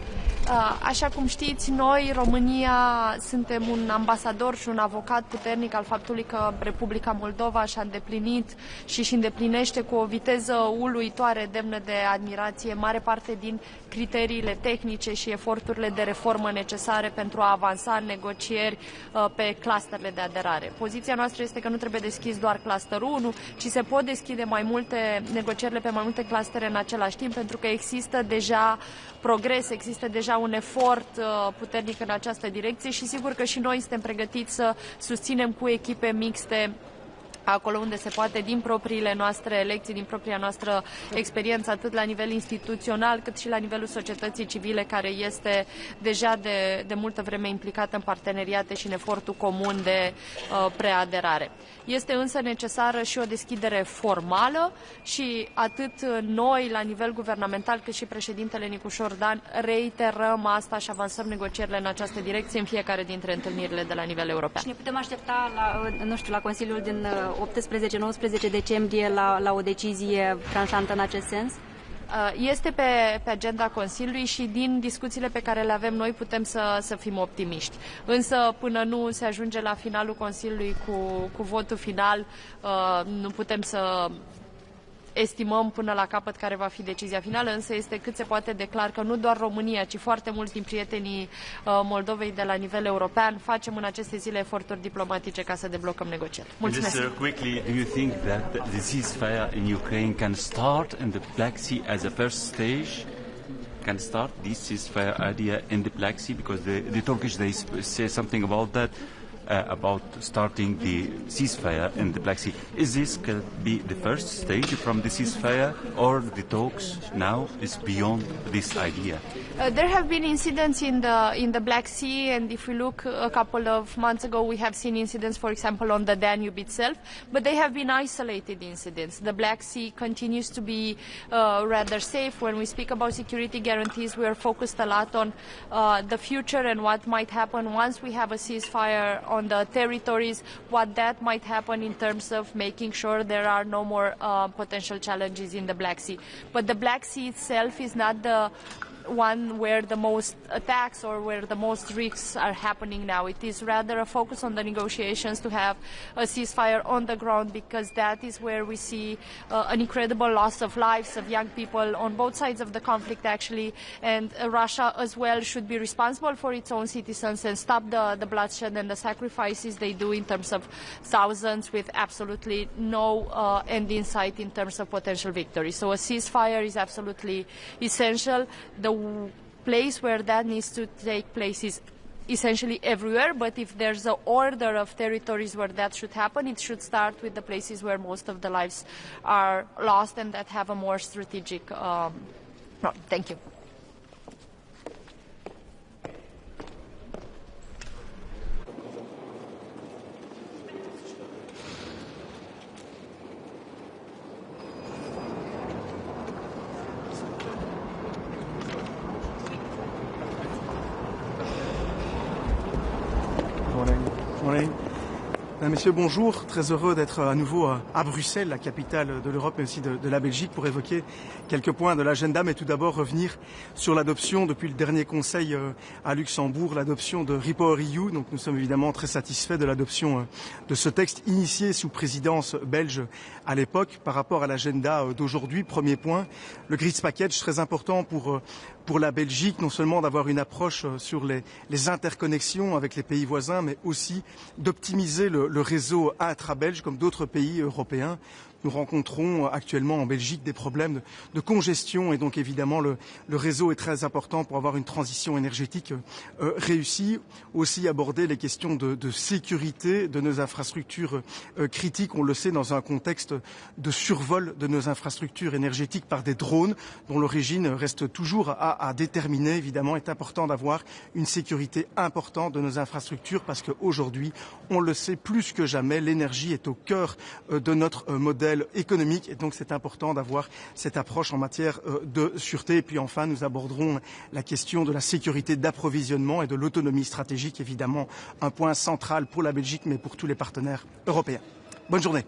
Așa cum știți, noi, România, suntem un ambasador și un avocat puternic al faptului că Republica Moldova și-a îndeplinit și își îndeplinește cu o viteză uluitoare, demnă de admirație, mare parte din criteriile tehnice și eforturile de reformă necesare pentru a avansa în negocieri pe clusterele de aderare. Poziția noastră este că nu trebuie deschis doar clusterul 1, ci se pot deschide mai multe negocierile pe mai multe clustere în același timp, pentru că există deja progres, există deja un efort puternic în această direcție și sigur că și noi suntem pregătiți să susținem cu echipe mixte acolo unde se poate, din propriile noastre lecții, din propria noastră experiență, atât la nivel instituțional, cât și la nivelul societății civile, care este deja de multă vreme implicată în parteneriate și în efortul comun de preaderare. Este însă necesară și o deschidere formală și atât noi, la nivel guvernamental, cât și președintele Nicușor Dan, reiterăm asta și avansăm negocierile în această direcție în fiecare dintre întâlnirile de la nivel european. Și ne putem aștepta la Consiliul din 18-19 decembrie la o decizie tranșantă în acest sens? Este pe agenda Consiliului și din discuțiile pe care le avem noi putem să fim optimiști. Însă până nu se ajunge la finalul Consiliului cu votul final, nu putem să estimăm până la capăt care va fi decizia finală, însă este cât se poate de clar că nu doar România, ci foarte mulți din prietenii Moldovei de la nivel european facem în aceste zile eforturi diplomatice ca să deblocăm negocieri. Mulțumesc! Minister, quickly, do you think that the ceasefire in Ukraine can start in the Black Sea as a first stage? Can start this ceasefire idea in the Black Sea? Because the Turkish, they say something about that. About starting the ceasefire in the Black Sea. Is this could be the first stage from the ceasefire, or the talks now is beyond this idea? There have been incidents in the Black Sea, and if we look a couple of months ago, we have seen incidents, for example, on the Danube itself, but they have been isolated incidents. The Black Sea continues to be rather safe. When we speak about security guarantees, we are focused a lot on the future and what might happen once we have a ceasefire on the territories, what that might happen in terms of making sure there are no more potential challenges in the Black Sea. But the Black Sea itself is not the one where the most attacks or where the most risks are happening now. It is rather a focus on the negotiations to have a ceasefire on the ground, because that is where we see an incredible loss of lives of young people on both sides of the conflict, actually, and Russia as well should be responsible for its own citizens and stop the bloodshed and the sacrifices they do in terms of thousands, with absolutely no end in sight in terms of potential victory. So a ceasefire is absolutely essential. The place where that needs to take place is essentially everywhere, but if there's an order of territories where that should happen, it should start with the places where most of the lives are lost and that have a more strategic Thank you. Mesdames, Messieurs, bonjour. Très heureux d'être à nouveau à Bruxelles, la capitale de l'Europe, mais aussi de la Belgique, pour évoquer quelques points de l'agenda, mais tout d'abord revenir sur l'adoption, depuis le dernier Conseil à Luxembourg, l'adoption de REPowerEU. Donc nous sommes évidemment très satisfaits de l'adoption de ce texte initié sous présidence belge à l'époque. Par rapport à l'agenda d'aujourd'hui, premier point, le Grids Package, très important pour la Belgique, non seulement d'avoir une approche sur les interconnexions avec les pays voisins, mais aussi d'optimiser le réseau intra-belge comme d'autres pays européens. Nous rencontrons actuellement en Belgique des problèmes de congestion et donc évidemment le réseau est très important pour avoir une transition énergétique réussie. Aussi aborder les questions de sécurité de nos infrastructures critiques, on le sait, dans un contexte de survol de nos infrastructures énergétiques par des drones dont l'origine reste toujours à déterminer. Évidemment, il est important d'avoir une sécurité importante de nos infrastructures parce qu'aujourd'hui, on le sait, plus plus que jamais, l'énergie est au cœur de notre modèle économique et donc c'est important d'avoir cette approche en matière de sûreté. Et puis enfin, nous aborderons la question de la sécurité d'approvisionnement et de l'autonomie stratégique, évidemment un point central pour la Belgique mais pour tous les partenaires européens. Bonne journée.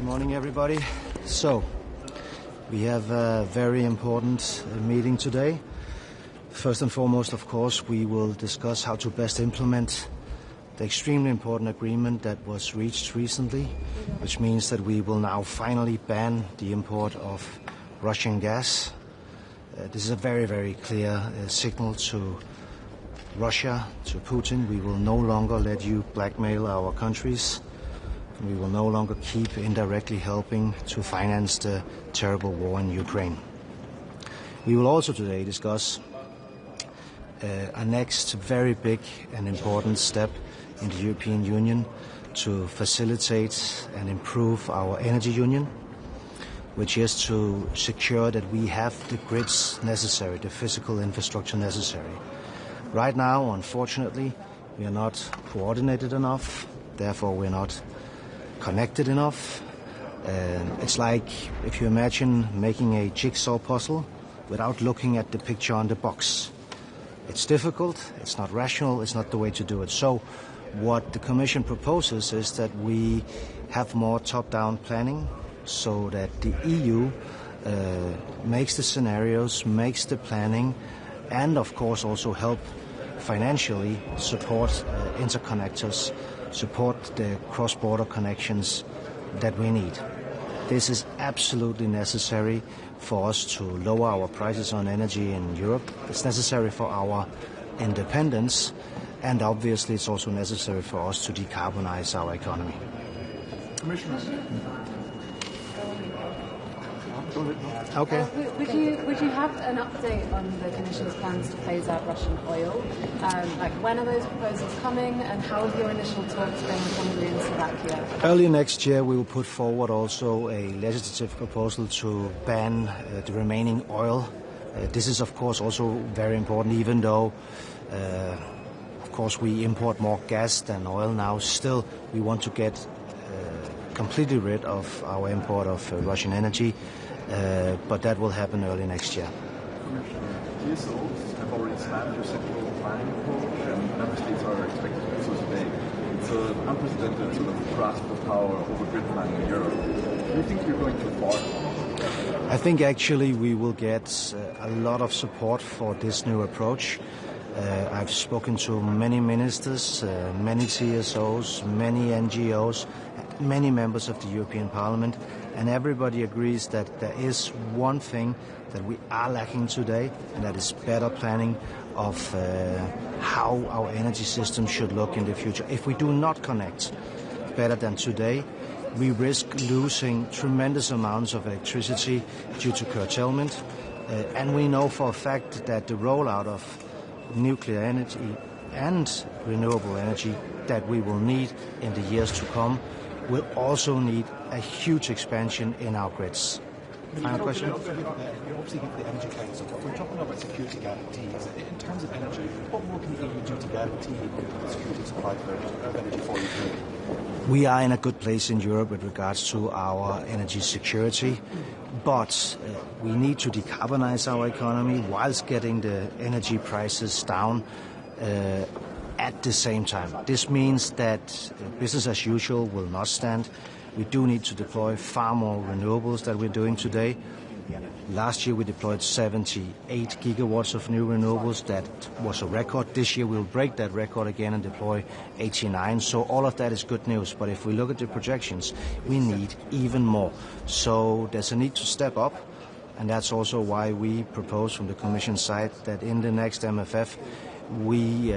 morning, everybody. So, we have a very important meeting today. First and foremost, of course, we will discuss how to best implement the extremely important agreement that was reached recently, which means that we will now finally ban the import of Russian gas. This is a very, very clear signal to Russia, to Putin. We will no longer let you blackmail our countries. We will no longer keep indirectly helping to finance the terrible war in Ukraine. We will also today discuss a next very big and important step in the European Union to facilitate and improve our energy union, which is to secure that we have the grids necessary, the physical infrastructure necessary. Right now, unfortunately, we are not coordinated enough, therefore we're not connected enough. It's like if you imagine making a jigsaw puzzle without looking at the picture on the box. It's difficult, it's not rational, it's not the way to do it. So what the Commission proposes is that we have more top-down planning so that the EU makes the scenarios, makes the planning, and of course also help financially support interconnectors, support the cross-border connections that we need. This is absolutely necessary for us to lower our prices on energy in Europe. It's necessary for our independence, and obviously it's also necessary for us to decarbonize our economy. Commissioner. Okay. Would you have an update on the Commission's plans to phase out Russian oil? Like when are those proposals coming, and how have your initial talks been with Hungary and Slovakia? Early next year we will put forward also a legislative proposal to ban the remaining oil. This is of course also very important, even though of course we import more gas than oil now. Still we want to get completely rid of our import of Russian energy. But that will happen early next year. TSOs have already started their sectoral planning approach, and member states are expected to do so today. It's an unprecedented sort of grasp of power over grid planning in Europe. Do you think you're going too far? I think actually we will get a lot of support for this new approach. I've spoken to many ministers, many TSOs, many NGOs, many members of the European Parliament, and everybody agrees that there is one thing that we are lacking today, and that is better planning of how our energy system should look in the future. If we do not connect better than today, we risk losing tremendous amounts of electricity due to curtailment, and we know for a fact that the rollout of nuclear energy and renewable energy that we will need in the years to come will also need a huge expansion in our grids. Final question? You're obviously the Energy Council, but we're talking about security guarantees. In terms of energy, what more can the EU do to guarantee the security supply of energy for Ukraine? We are in a good place in Europe with regards to our energy security, but we need to decarbonize our economy whilst getting the energy prices down at the same time. This means that business as usual will not stand. We do need to deploy far more renewables than we're doing today. Last year we deployed 78 gigawatts of new renewables. That was a record. This year we'll break that record again and deploy 89. So all of that is good news. But if we look at the projections, we need even more. So there's a need to step up. And that's also why we propose from the Commission side that in the next MFF we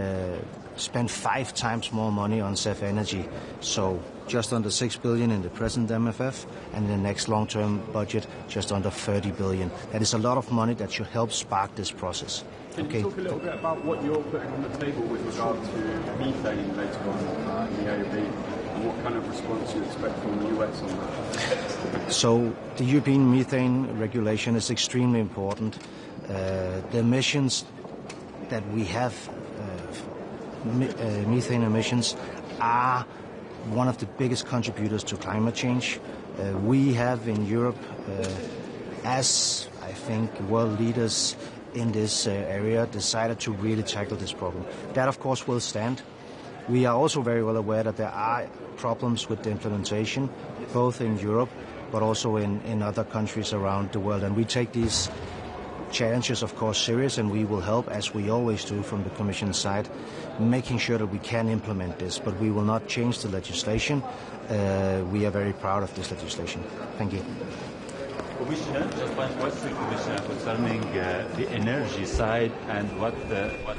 spend 5 times more money on CEF energy. So just under 6 billion in the present MFF, and in the next long-term budget, just under 30 billion. That is a lot of money that should help spark this process. Can you talk a little bit about what you're putting on the table with regard to methane later on in the AOB, and what kind of response you expect from the US on that? So the European methane regulation is extremely important. The emissions that we have, methane emissions, are one of the biggest contributors to climate change. We have in Europe, as I think world leaders in this area, decided to really tackle this problem. That of course will stand. We are also very well aware that there are problems with the implementation, both in Europe but also in other countries around the world. And we take these challenges, of course, serious, and we will help, as we always do from the Commission side, making sure that we can implement this. But we will not change the legislation. We are very proud of this legislation. Thank you. Commissioner, just one question, Commissioner, concerning the energy side and what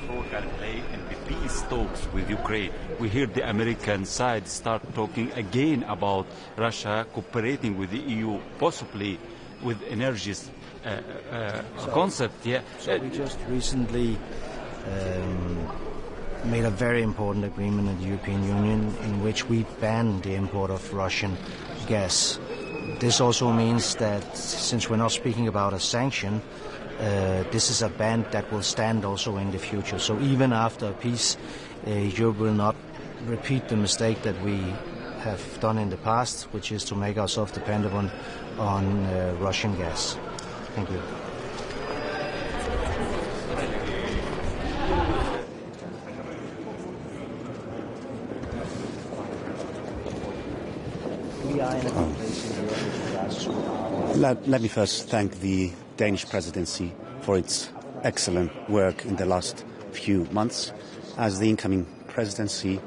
role can play in the peace talks with Ukraine. We hear the American side start talking again about Russia cooperating with the EU, possibly with energy concept. Yeah. So we just recently made a very important agreement in the European Union in which we ban the import of Russian gas. This also means that since we're not speaking about a sanction, this is a ban that will stand also in the future. So even after peace, Europe will not repeat the mistake that we have done in the past, which is to make ourselves dependent on Russian gas. Thank you. Let me first thank the Danish presidency for its excellent work in the last few months. As the incoming presidency,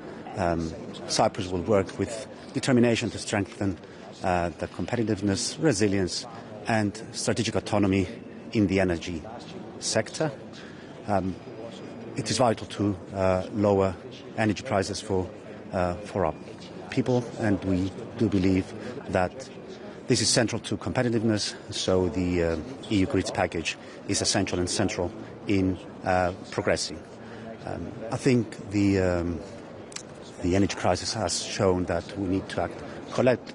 Cyprus will work with determination to strengthen the competitiveness, resilience and strategic autonomy in the energy sector. It is vital to lower energy prices for our people, and we do believe that this is central to competitiveness, so the EU grids package is essential and central in progressing. I think the energy crisis has shown that we need to act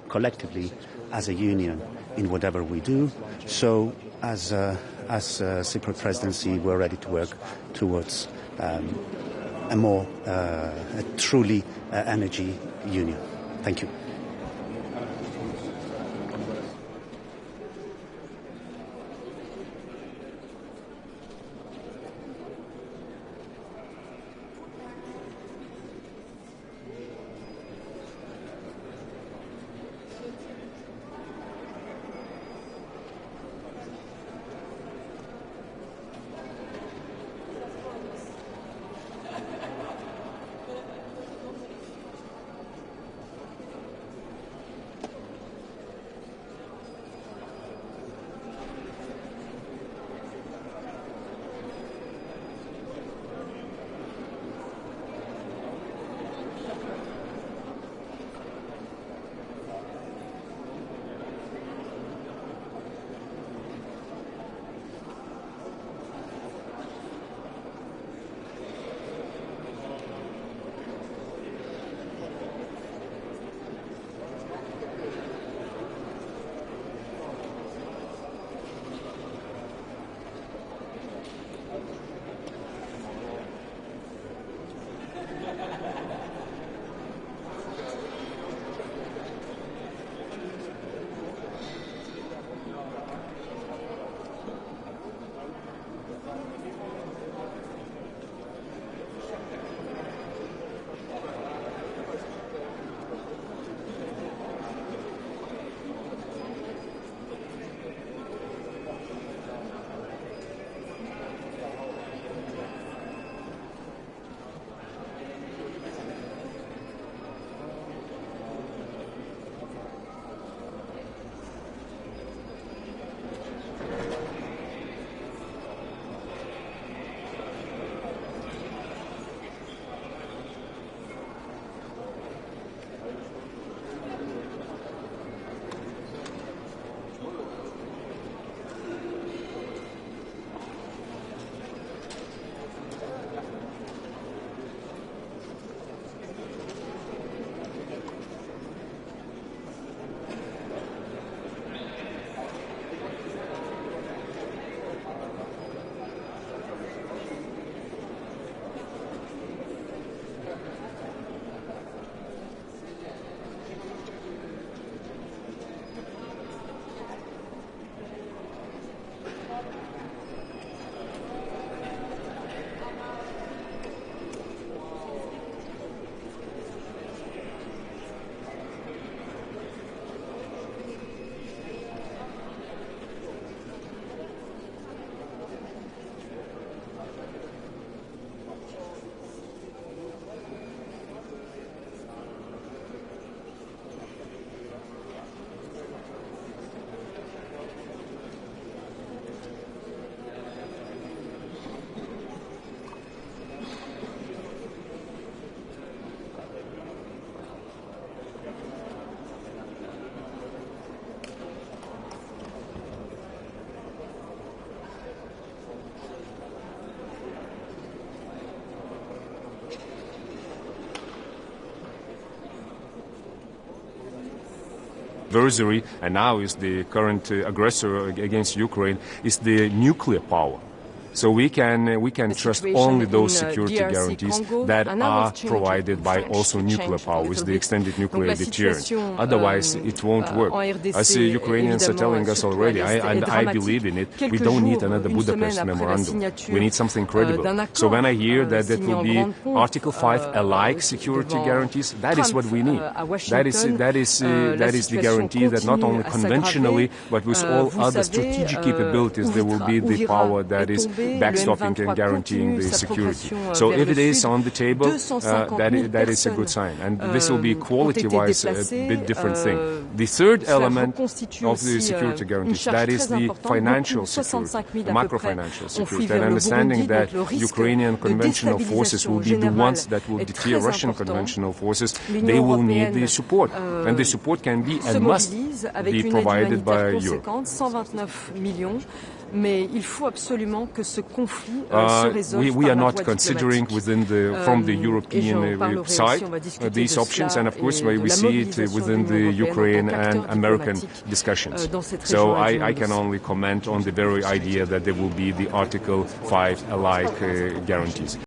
collectively as a union in whatever we do. So as Cypriot presidency, we're ready to work towards a truly energy union. Thank you. adversary, and now is the current aggressor against Ukraine, is the nuclear power. So we can trust only those security guarantees that are provided by also nuclear power, with the extended nuclear deterrent. Otherwise, it won't work. As the Ukrainians are telling us already, and I believe in it, we don't need another Budapest memorandum. We need something credible. So when I hear that it will be Article 5 alike security guarantees, that is what we need. That is the guarantee that not only conventionally, but with all other strategic capabilities, there will be the power that is backstopping and guaranteeing the security. So if it is on the table, that is a good sign. And this will be quality-wise a bit different thing. The third element of the security guarantees, that is the financial security, the macro-financial security, and understanding that Ukrainian conventional forces will be the ones that will deter Russian conventional forces. They will need the support. And the support can be and must be provided by Europe. Mais il faut absolument que ce conflit se résolve we are par la not voie considering from the European side these options, and of course we see it within the Ukraine and American discussions. So I can only comment on the very idea that there will be the Article 5 alike guarantees.